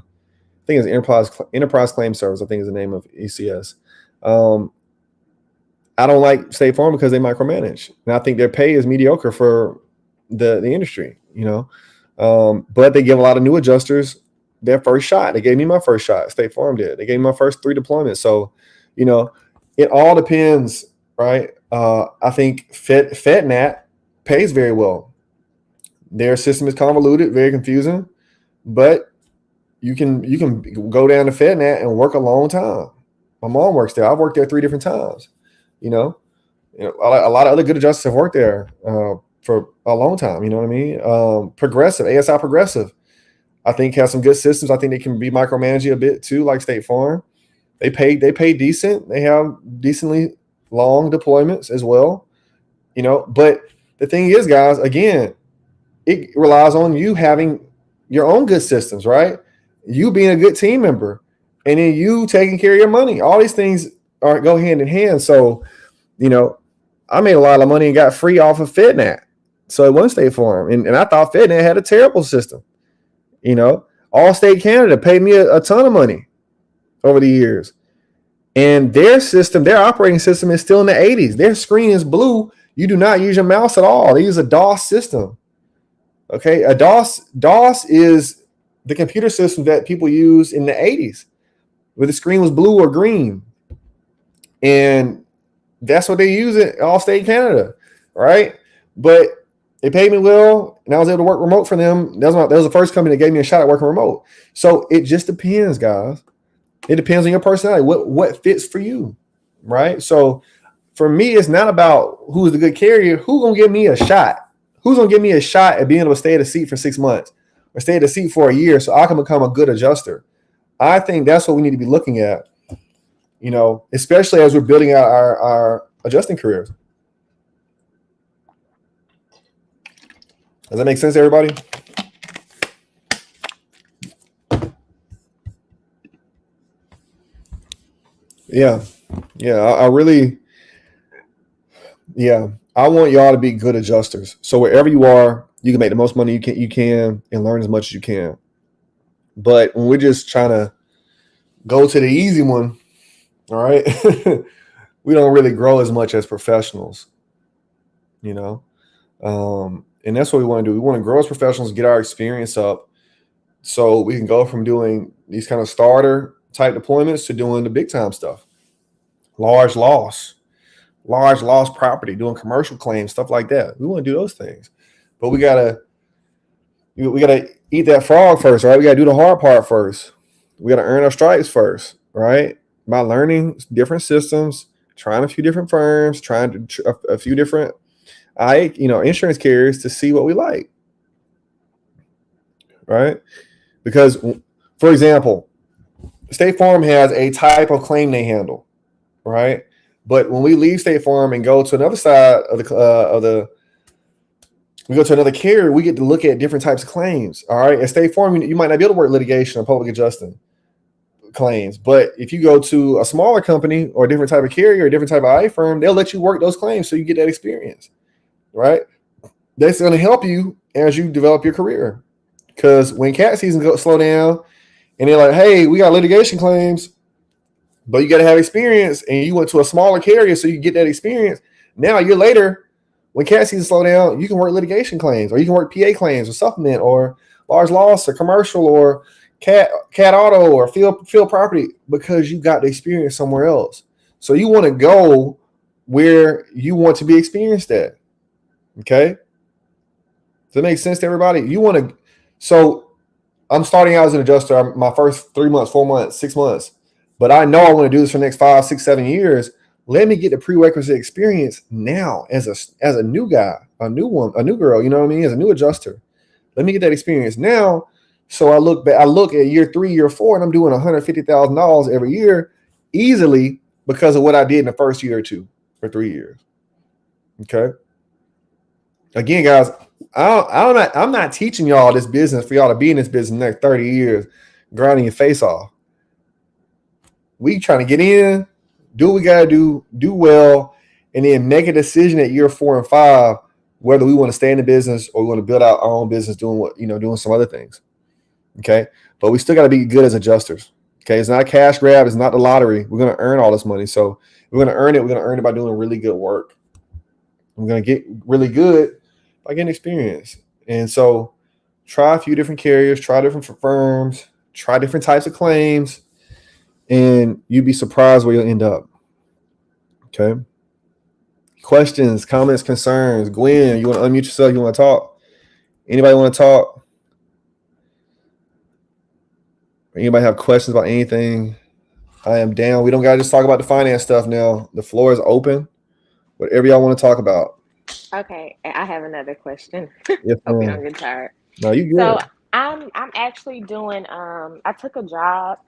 think it's Enterprise Claim Service, I think is the name of ECS. Um, I don't like State Farm because they micromanage. And I think their pay is mediocre for the industry, but they give a lot of new adjusters their first shot. They gave me my first shot. State Farm did. They gave me my first 3 deployments. So, it all depends, right? I think FedNat pays very well. Their system is convoluted, very confusing, but you can go down to FedNat and work a long time. My mom works there. I've worked there 3 different times. A lot of other good adjusters have worked there for a long time. You know what I mean? Progressive, ASI Progressive, I think has some good systems. I think they can be micromanaging a bit too, like State Farm. They pay decent. They have decently long deployments as well. But the thing is, guys, again, it relies on you having your own good systems, right? You being a good team member, and then you taking care of your money. All these things go hand in hand. So, I made a lot of money and got free off of FedNat. So it wasn't State Farm. And I thought FedNat had a terrible system. Allstate Canada paid me a ton of money over the years. And their system, their operating system is still in the 80s. Their screen is blue. You do not use your mouse at all. They use a DOS system. Okay, a DOS is the computer system that people use in the 80s, where the screen was blue or green. And that's what they use at Allstate Canada, right? But they paid me well, and I was able to work remote for them. That was the first company that gave me a shot at working remote. So it just depends, guys. It depends on your personality, what fits for you, right? So for me, it's not about who's the good carrier. Who's going to give me a shot? Who's going to give me a shot at being able to stay at a seat for 6 months or stay at a seat for a year so I can become a good adjuster? I think that's what we need to be looking at, especially as we're building out our adjusting careers. Does that make sense to everybody? Yeah. I really, I want y'all to be good adjusters. So wherever you are, you can make the most money you can and learn as much as you can. But when we're just trying to go to the easy one, all right, we don't really grow as much as professionals, and that's what we want to do. We want to grow as professionals, get our experience up so we can go from doing these kind of starter type deployments to doing the big time stuff. Large loss property, doing commercial claims, stuff like that. We want to do those things. But we gotta eat that frog first, right? We gotta do the hard part first. We gotta earn our stripes first, right? By learning different systems, trying a few different firms, trying a few different insurance carriers to see what we like, right? Because, for example, State Farm has a type of claim they handle, right? But when we leave State Farm and go to another side of we go to another carrier, we get to look at different types of claims. All right, at State Farm, you might not be able to work litigation or public adjusting claims, but if you go to a smaller company or a different type of carrier, or a different type of IA firm, they'll let you work those claims so you get that experience, right? That's going to help you as you develop your career. Because when cat season slow down, and they're like, "Hey, we got litigation claims, but you got to have experience," and you went to a smaller carrier so you get that experience. Now, a year later, when cat season slow down, you can work litigation claims, or you can work PA claims, or supplement, or large loss, or commercial, or cat auto, or field property, because you got the experience somewhere else. So you want to go where you want to be experienced at. Okay, does that make sense to everybody? You want to. So I'm starting out as an adjuster. My first 3 months, 4 months, 6 months, but I know I want to do this for the next 5, 6, 7 years. Let me get the prerequisite experience now as a new guy, a new girl, you know what I mean? As a new adjuster. Let me get that experience now. So I look at year 3, year 4, and I'm doing $150,000 every year easily because of what I did in the first year or 2 or 3 years. Okay. Again, guys, I'm not teaching y'all this business for y'all to be in this business the next 30 years, grinding your face off. We trying to get in, do what we got to do well, and then make a decision at year 4 and 5 whether we want to stay in the business or we want to build out our own business doing some other things. Okay. But we still got to be good as adjusters. Okay. It's not a cash grab. It's not the lottery. We're going to earn all this money. So we're going to earn it. We're going to earn it by doing really good work. We're going to get really good by getting experience. And so try a few different carriers, try different firms, try different types of claims, and you'd be surprised where you'll end up. Okay. Questions, comments, concerns. Gwen, you want to unmute yourself? You want to talk? Anybody want to talk? Anybody have questions about anything? I am down. We don't got to just talk about the finance stuff now. The floor is open. Whatever y'all want to talk about. Okay, I have another question. Yes, Hope you ma'am. don't get tired. No, you So good. I'm actually doing I took a job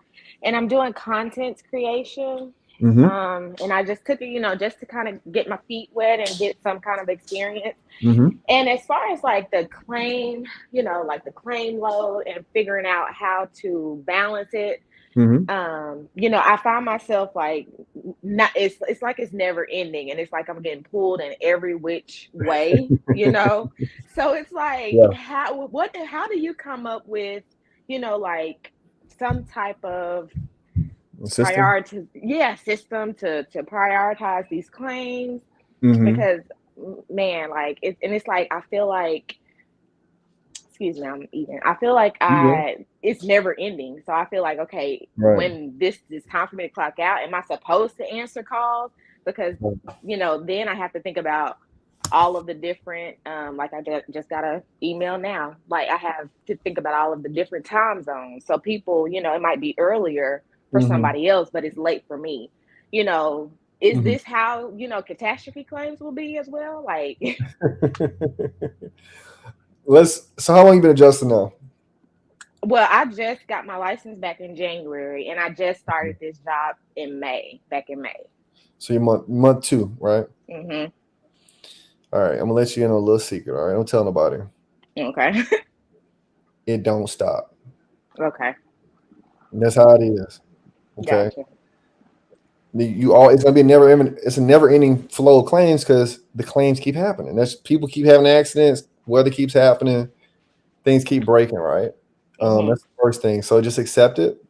and I'm doing content creation. Mm-hmm. And I just took it, just to kind of get my feet wet and get some kind of experience. Mm-hmm. And as far as like the claim, like the claim load and figuring out how to balance it, Mm-hmm. I find myself like not it's like it's never ending and it's like I'm getting pulled in every which way. So it's like Yeah. how do you come up with, like some type of The system. system to prioritize these claims Mm-hmm. because man, like it's like I feel like excuse me, I'm eating. I feel like You good. it's never ending. So I feel like, okay, Right. when this is time for me to clock out, am I supposed to answer calls? Because, then I have to think about all of the different, like I just got an email now. Like I have to think about all of the different time zones. So people, it might be earlier for Mm-hmm. somebody else, but it's late for me. You know, is Mm-hmm. this how, catastrophe claims will be as well? Like, So how long you been adjusting now? well, I just got my license back in January, and I just started this job back in May. So you're month two, right? Hmm. All right. I'm gonna let you in on a little secret. All right. Don't tell nobody. Okay. It don't stop. Okay. And that's how it is. Okay. Gotcha. It's gonna be a never ending flow of claims because the claims keep happening. That's people keep having accidents, weather keeps happening, things keep breaking, right? Hmm. That's the first thing. So just accept it.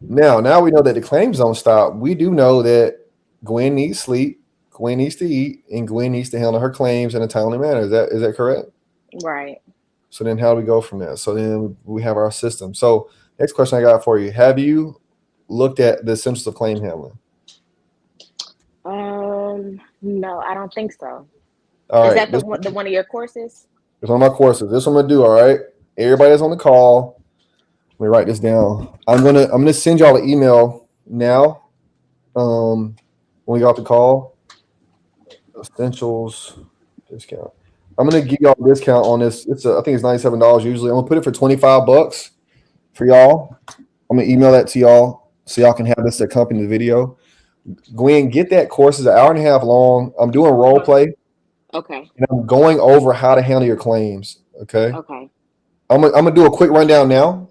Now we know that the claims don't stop. We do know that Gwen needs sleep, Gwen needs to eat, and Gwen needs to handle her claims in a timely manner. Is that correct? Right. So then how do we go from there? So then we have our system. So next question I got for you. Have you looked at the essentials of claim handling? No, I don't think so. All Is right. that the one of your courses? It's one of my courses. This one I'm gonna do. All right. Everybody that's on the call, let me write this down. I'm gonna send y'all an email now. When we got the call, essentials discount. I'm gonna give y'all a discount on this. I think it's $97 usually. I'm gonna put it for $25 for y'all. I'm gonna email that to y'all so y'all can have this to accompany the video. Gwen, get that course. It's an hour and a half long. I'm doing role Uh-huh. play Okay. and I'm going over how to handle your claims. Okay. Okay. I'm gonna do a quick rundown now,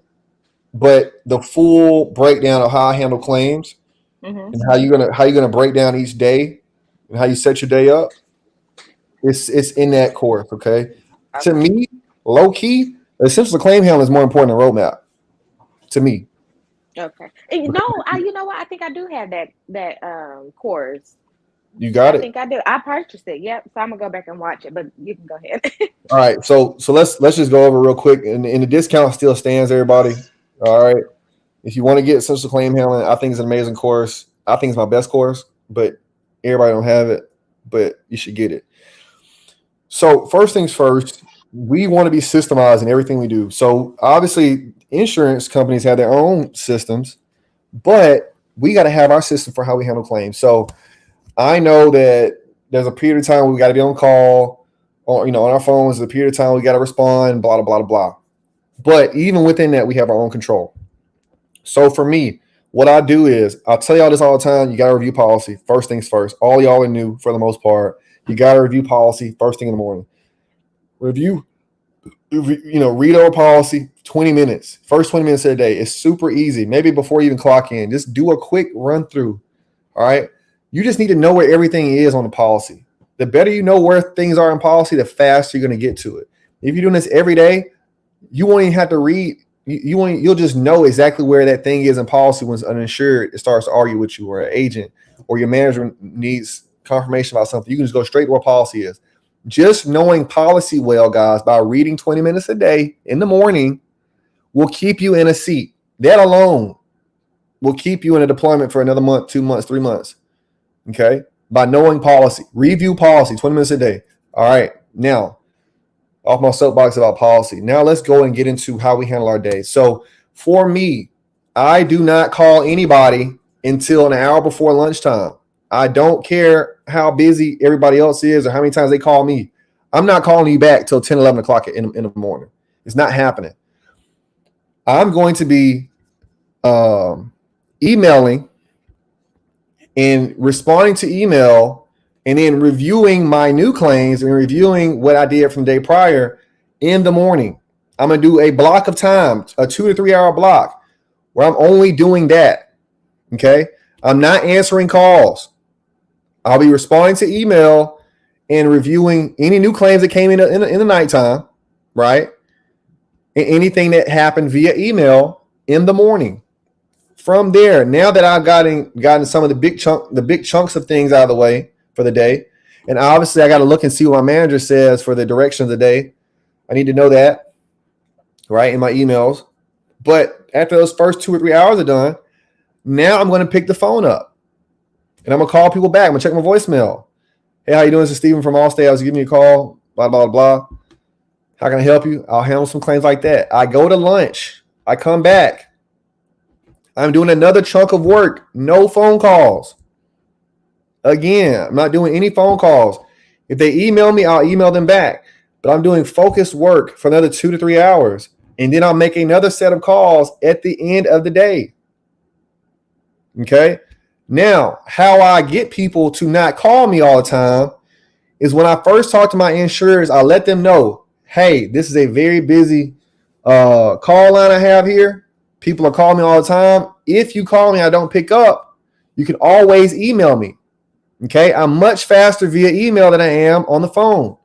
but the full breakdown of how I handle claims Hmm. and how you're gonna break down each day and how you set your day up. It's in that course. Okay. To Okay. me, low key, essentially claim handling is more important than roadmap. To me, Okay. And you know what? I think I do have that course. you got I it. think I do. I purchased it. Yep. So I'm gonna go back and watch it, but you can go ahead. All right. So let's just go over real quick, and the discount still stands, everybody. All right. If you want to get essential claim handling, I think it's an amazing course. I think it's my best course, but everybody don't have it, but you should get it. So first things first, we want to be systemized in everything we do. So obviously, insurance companies have their own systems, but we got to have our system for how we handle claims. So I know that there's a period of time where we got to be on call, or on our phones. There's a period of time we got to respond, blah blah blah blah. But even within that, we have our own control. So for me, what I do is I'll tell y'all this all the time. You got to review policy. First things first. All y'all are new for the most part. You got to review policy first thing in the morning. Review, read over policy 20 minutes. First 20 minutes of the day. It's super easy. Maybe before you even clock in, just do a quick run through. All right. You just need to know where everything is on the policy. The better you know where things are in policy, the faster you're going to get to it. If you're doing this every day, you won't even have to read. You'll just know exactly where that thing is in policy when an insured starts to argue with you, or an agent or your manager needs confirmation about something. You can just go straight to where policy is. Just knowing policy well, guys, by reading 20 minutes a day in the morning will keep you in a seat. That alone will keep you in a deployment for another month, 2 months, 3 months. Okay. By knowing policy, review policy, 20 minutes a day. All right. Now, off my soapbox about policy. Now let's go and get into how we handle our day. So for me, I do not call anybody until an hour before lunchtime. I don't care how busy everybody else is or how many times they call me. I'm not calling you back till 10, 11 o'clock in the morning. It's not happening. I'm going to be emailing and responding to email and then reviewing my new claims and reviewing what I did from the day prior in the morning. I'm going to do a block of time, a 2 to 3 hour block where I'm only doing that. Okay. I'm not answering calls. I'll be responding to email and reviewing any new claims that came in the nighttime, right? And anything that happened via email in the morning. From there, now that I've gotten some of the big chunks of things out of the way for the day, and obviously I got to look and see what my manager says for the direction of the day. I need to know that, right, in my emails. But after those first 2 or 3 hours are done, now I'm going to pick the phone up and I'm going to call people back. I'm going to check my voicemail. Hey, how you doing? This is Steven from Allstate. I was giving you a call, blah, blah, blah. How can I help you? I'll handle some claims like that. I go to lunch. I come back. I'm doing another chunk of work. No phone calls. Again, I'm not doing any phone calls. If they email me, I'll email them back. But I'm doing focused work for another 2 to 3 hours. And then I'll make another set of calls at the end of the day. Okay? Now, how I get people to not call me all the time is when I first talk to my insurers, I let them know, hey, this is a very busy call line I have here. People are calling me all the time. If you call me, I don't pick up, you can always email me. Okay, I'm much faster via email than I am on the phone.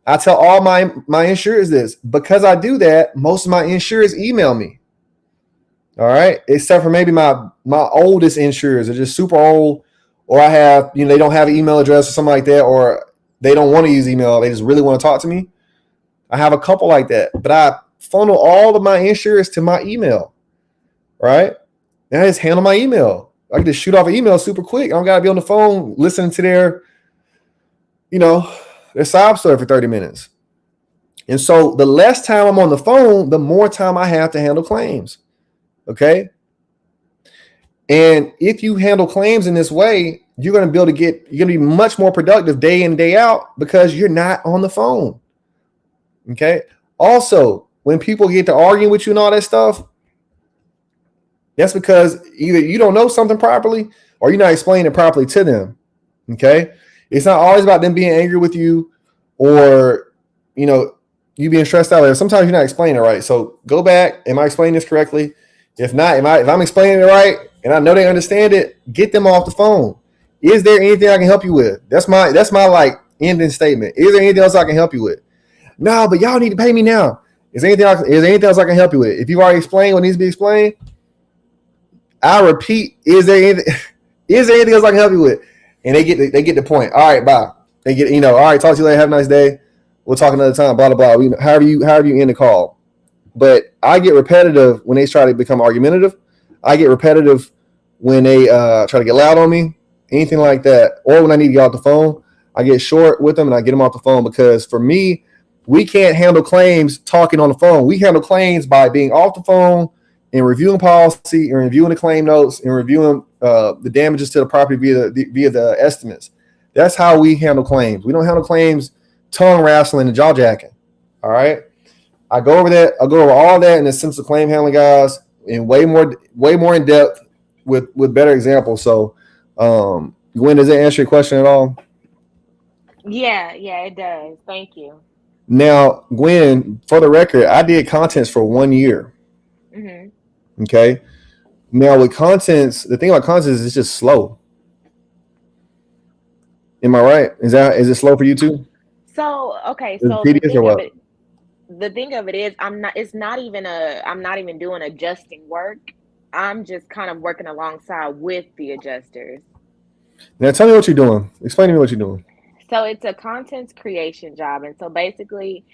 I tell all my insurers this. Because I do that, most of my insurers email me. All right, except for maybe my oldest insurers are just super old, or I have, they don't have an email address or something like that, or they don't want to use email. They just really want to talk to me. I have a couple like that, but I funnel all of my insurers to my email, right? And I just handle my email. I can just shoot off an email super quick. I don't got to be on the phone listening to their sob story for 30 minutes. And so the less time I'm on the phone, the more time I have to handle claims. Okay. And if you handle claims in this way, you're going to be much more productive day in, day out because you're not on the phone. Okay. Also, when people get to arguing with you and all that stuff, that's because either you don't know something properly or you're not explaining it properly to them. Okay. It's not always about them being angry with you or, you being stressed out there. Sometimes you're not explaining it right. So go back. Am I explaining this correctly? If not, if I'm explaining it right and I know they understand it, get them off the phone. Is there anything I can help you with? That's my like ending statement. Is there anything else I can help you with? No, but y'all need to pay me now. Is there anything else I can help you with? If you've already explained what needs to be explained, I repeat, is there anything else I can help you with? And they get the point. All right, bye. They get, all right, talk to you later. Have a nice day. We'll talk another time, blah, blah, blah. However you end the call. But I get repetitive when they try to become argumentative. I get repetitive when they try to get loud on me, anything like that. Or when I need to get off the phone, I get short with them and I get them off the phone because for me, we can't handle claims talking on the phone. We handle claims by being off the phone and reviewing policy and reviewing the claim notes and reviewing the damages to the property via the estimates. That's how we handle claims. We don't handle claims tongue wrestling and jaw jacking. All right. I go over that. I'll go over all that in the sense of claim handling, guys, in way more in depth with better examples. So, Gwen, does that answer your question at all? Yeah, it does. Thank you. Now, Gwen, for the record, I did contents for 1 year. Mm-hmm. Okay. Now with contents, the thing about contents is it's just slow. Am I right? Is it slow for you too? So okay, Is it so tedious or what? the thing of it is I'm not even doing adjusting work. I'm just kind of working alongside with the adjusters. Now tell me what you're doing. Explain to me what you're doing. So it's a content creation job, and so basically,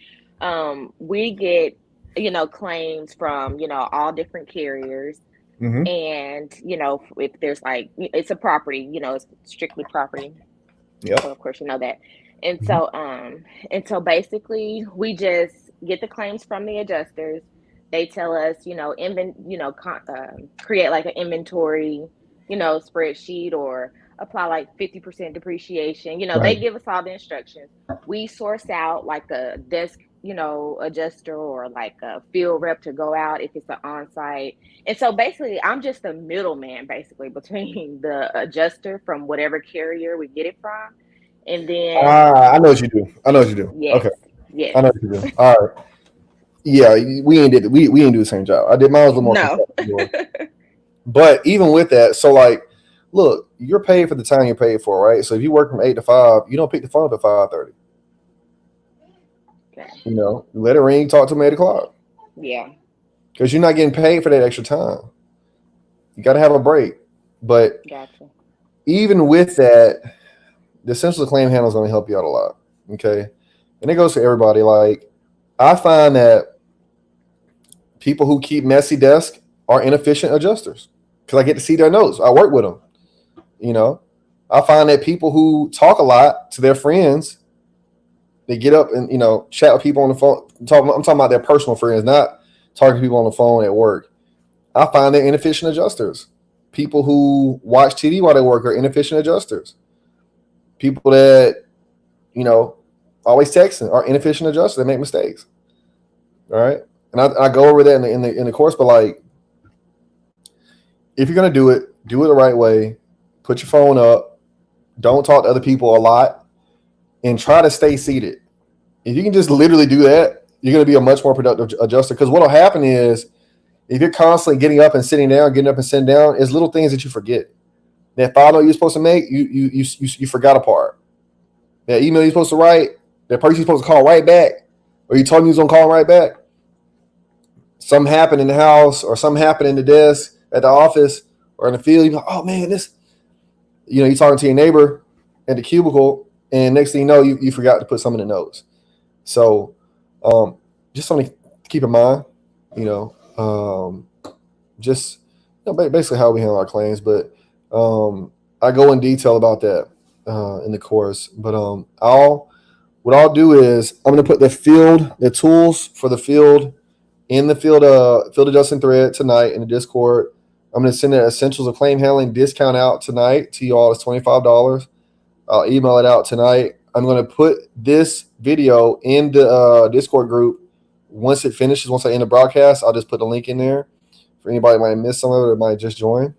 we get claims from all different carriers, Mm-hmm. and if there's like it's a property, it's strictly property. Yep. So of course you know that. And Mm-hmm. so basically we just get the claims from the adjusters. They tell us, create like an inventory, spreadsheet, or apply like 50% depreciation. They Right. give us all the instructions. We source out like a desk, adjuster, or like a field rep to go out if it's an on-site. And so basically I'm just the middleman basically between the adjuster from whatever carrier we get it from, and then I know what you do. I know what you do. yes, Okay. yes. I know what you do. All right. Yeah, we ain't do the same job. I did mine was a little more No. complex than yours. But even with that, so like, look, you're paid for the time you're paid for, right? So if you work from 8 to 5, you don't pick the phone up at 5:30. Okay. You let it ring, talk to them 8 o'clock Yeah. because you're not getting paid for that extra time. You got to have a break. But Gotcha. even with that, the essential claim handler is going to help you out a lot. Okay, and it goes for everybody. Like, I find that people who keep messy desks are inefficient adjusters because I get to see their notes. I work with them. You know, I find that people who talk a lot to their friends, they get up and chat with people on the phone. I'm talking about their personal friends, not talking to people on the phone at work. I find they're inefficient adjusters. People who watch TV while they work are inefficient adjusters. People that you know always texting are inefficient adjusters. They make mistakes. All right, and I go over that in the course. But like, if you're gonna do it the right way. Put your phone up. Don't talk to other people a lot, and try to stay seated. If you can just literally do that, you're going to be a much more productive adjuster. Because what will happen is, if you're constantly getting up and sitting down, it's little things that you forget. That file note you're supposed to make, you forgot a part. That email you're supposed to write, that person you're supposed to call right back, or you told me you was going to call right back. Something happened in the house, or something happened in the desk at the office, or in the field. You go, oh man, this. You're talking to your neighbor at the cubicle, and next thing you know, you forgot to put something in the notes. So, just something to keep in mind, you know, just basically how we handle our claims. But I go in detail about that in the course. But what I'll do is I'm going to put the tools for the field in the field adjusting thread tonight in the Discord. I'm going to send the essentials of claim handling discount out tonight to you all. It's $25. I'll email it out tonight. I'm going to put this video in the Discord group once it finishes. Once I end the broadcast, I'll just put the link in there for anybody that might miss some of it or might just join.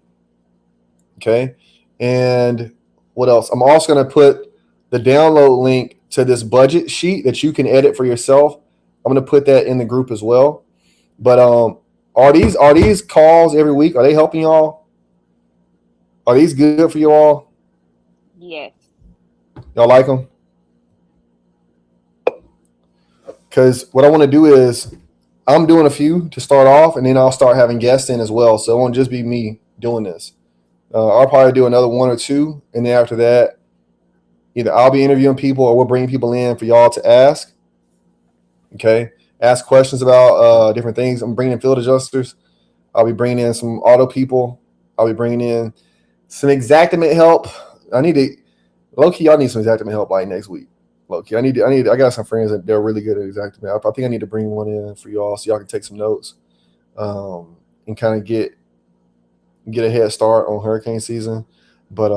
Okay. And what else? I'm also going to put the download link to this budget sheet that you can edit for yourself. I'm going to put that in the group as well. But are these calls every week? Are they helping y'all? Are these good for you all? Yes. Y'all like them? Because what I want to do is I'm doing a few to start off, and then I'll start having guests in as well. So it won't just be me doing this. I'll probably do another one or two, and then after that, either I'll be interviewing people or we'll bring people in for y'all to ask. Okay, ask questions about different things. I'm bringing in field adjusters. I'll be bringing in some auto people. I'll be bringing in some exactament help. I need to low key. I need some exactament help like next week. Low key, I got some friends that they're really good at exactament. I think I need to bring one in for y'all so y'all can take some notes, and kind of get a head start on hurricane season. But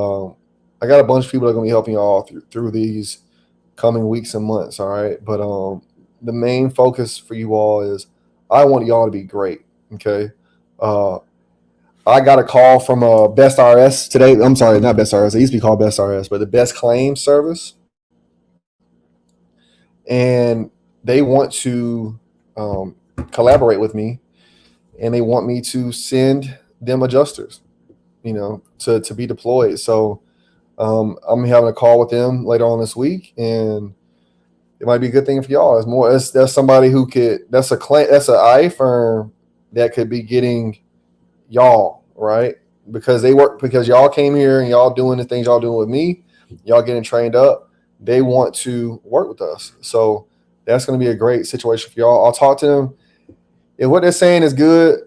I got a bunch of people that are gonna be helping y'all through these coming weeks and months. All right, but the main focus for you all is I want y'all to be great. Okay. Uh, I got a call from Best RS today. I'm sorry, not Best RS. It used to be called Best RS, but the Best Claim Service, and they want to collaborate with me, and they want me to send them adjusters, to be deployed. So I'm having a call with them later on this week, and it might be a good thing for y'all. That's somebody who could. That's an IA firm that could be getting y'all right because y'all came here and y'all doing the things y'all doing with me. Y'all getting trained up. they want to work with us. So that's going to be a great situation for y'all. I'll talk to them. If what they're saying is good,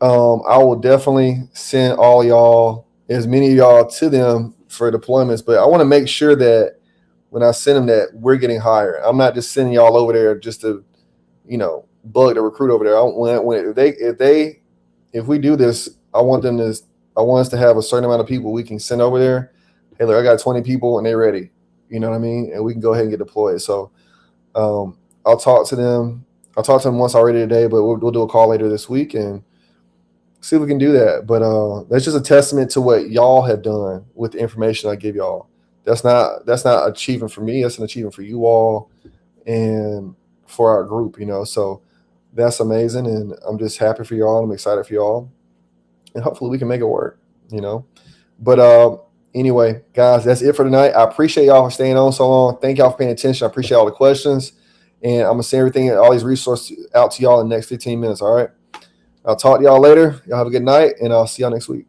I will definitely send all y'all, as many of y'all, to them for deployments. But I want to make sure that when I send them, that we're getting hired. I'm not just sending y'all over there just to, bug the recruit over there. If we do this, I want us to have a certain amount of people we can send over there. Hey, look, I got 20 people and they're ready. You know what I mean? And we can go ahead and get deployed. So I'll talk to them. I'll talk to them once already today, but we'll do a call later this week and see if we can do that. But that's just a testament to what y'all have done with the information I give y'all. That's not achievement for me. That's an achievement for you all and for our group. So that's amazing, and I'm just happy for y'all. I'm excited for y'all, and hopefully we can make it work. But anyway, guys, that's it for tonight. I appreciate y'all for staying on so long. Thank y'all for paying attention. I appreciate all the questions, and I'm gonna send everything, all these resources out to y'all in the next 15 minutes. All right. I'll talk to y'all later. Y'all have a good night, and I'll see y'all next week.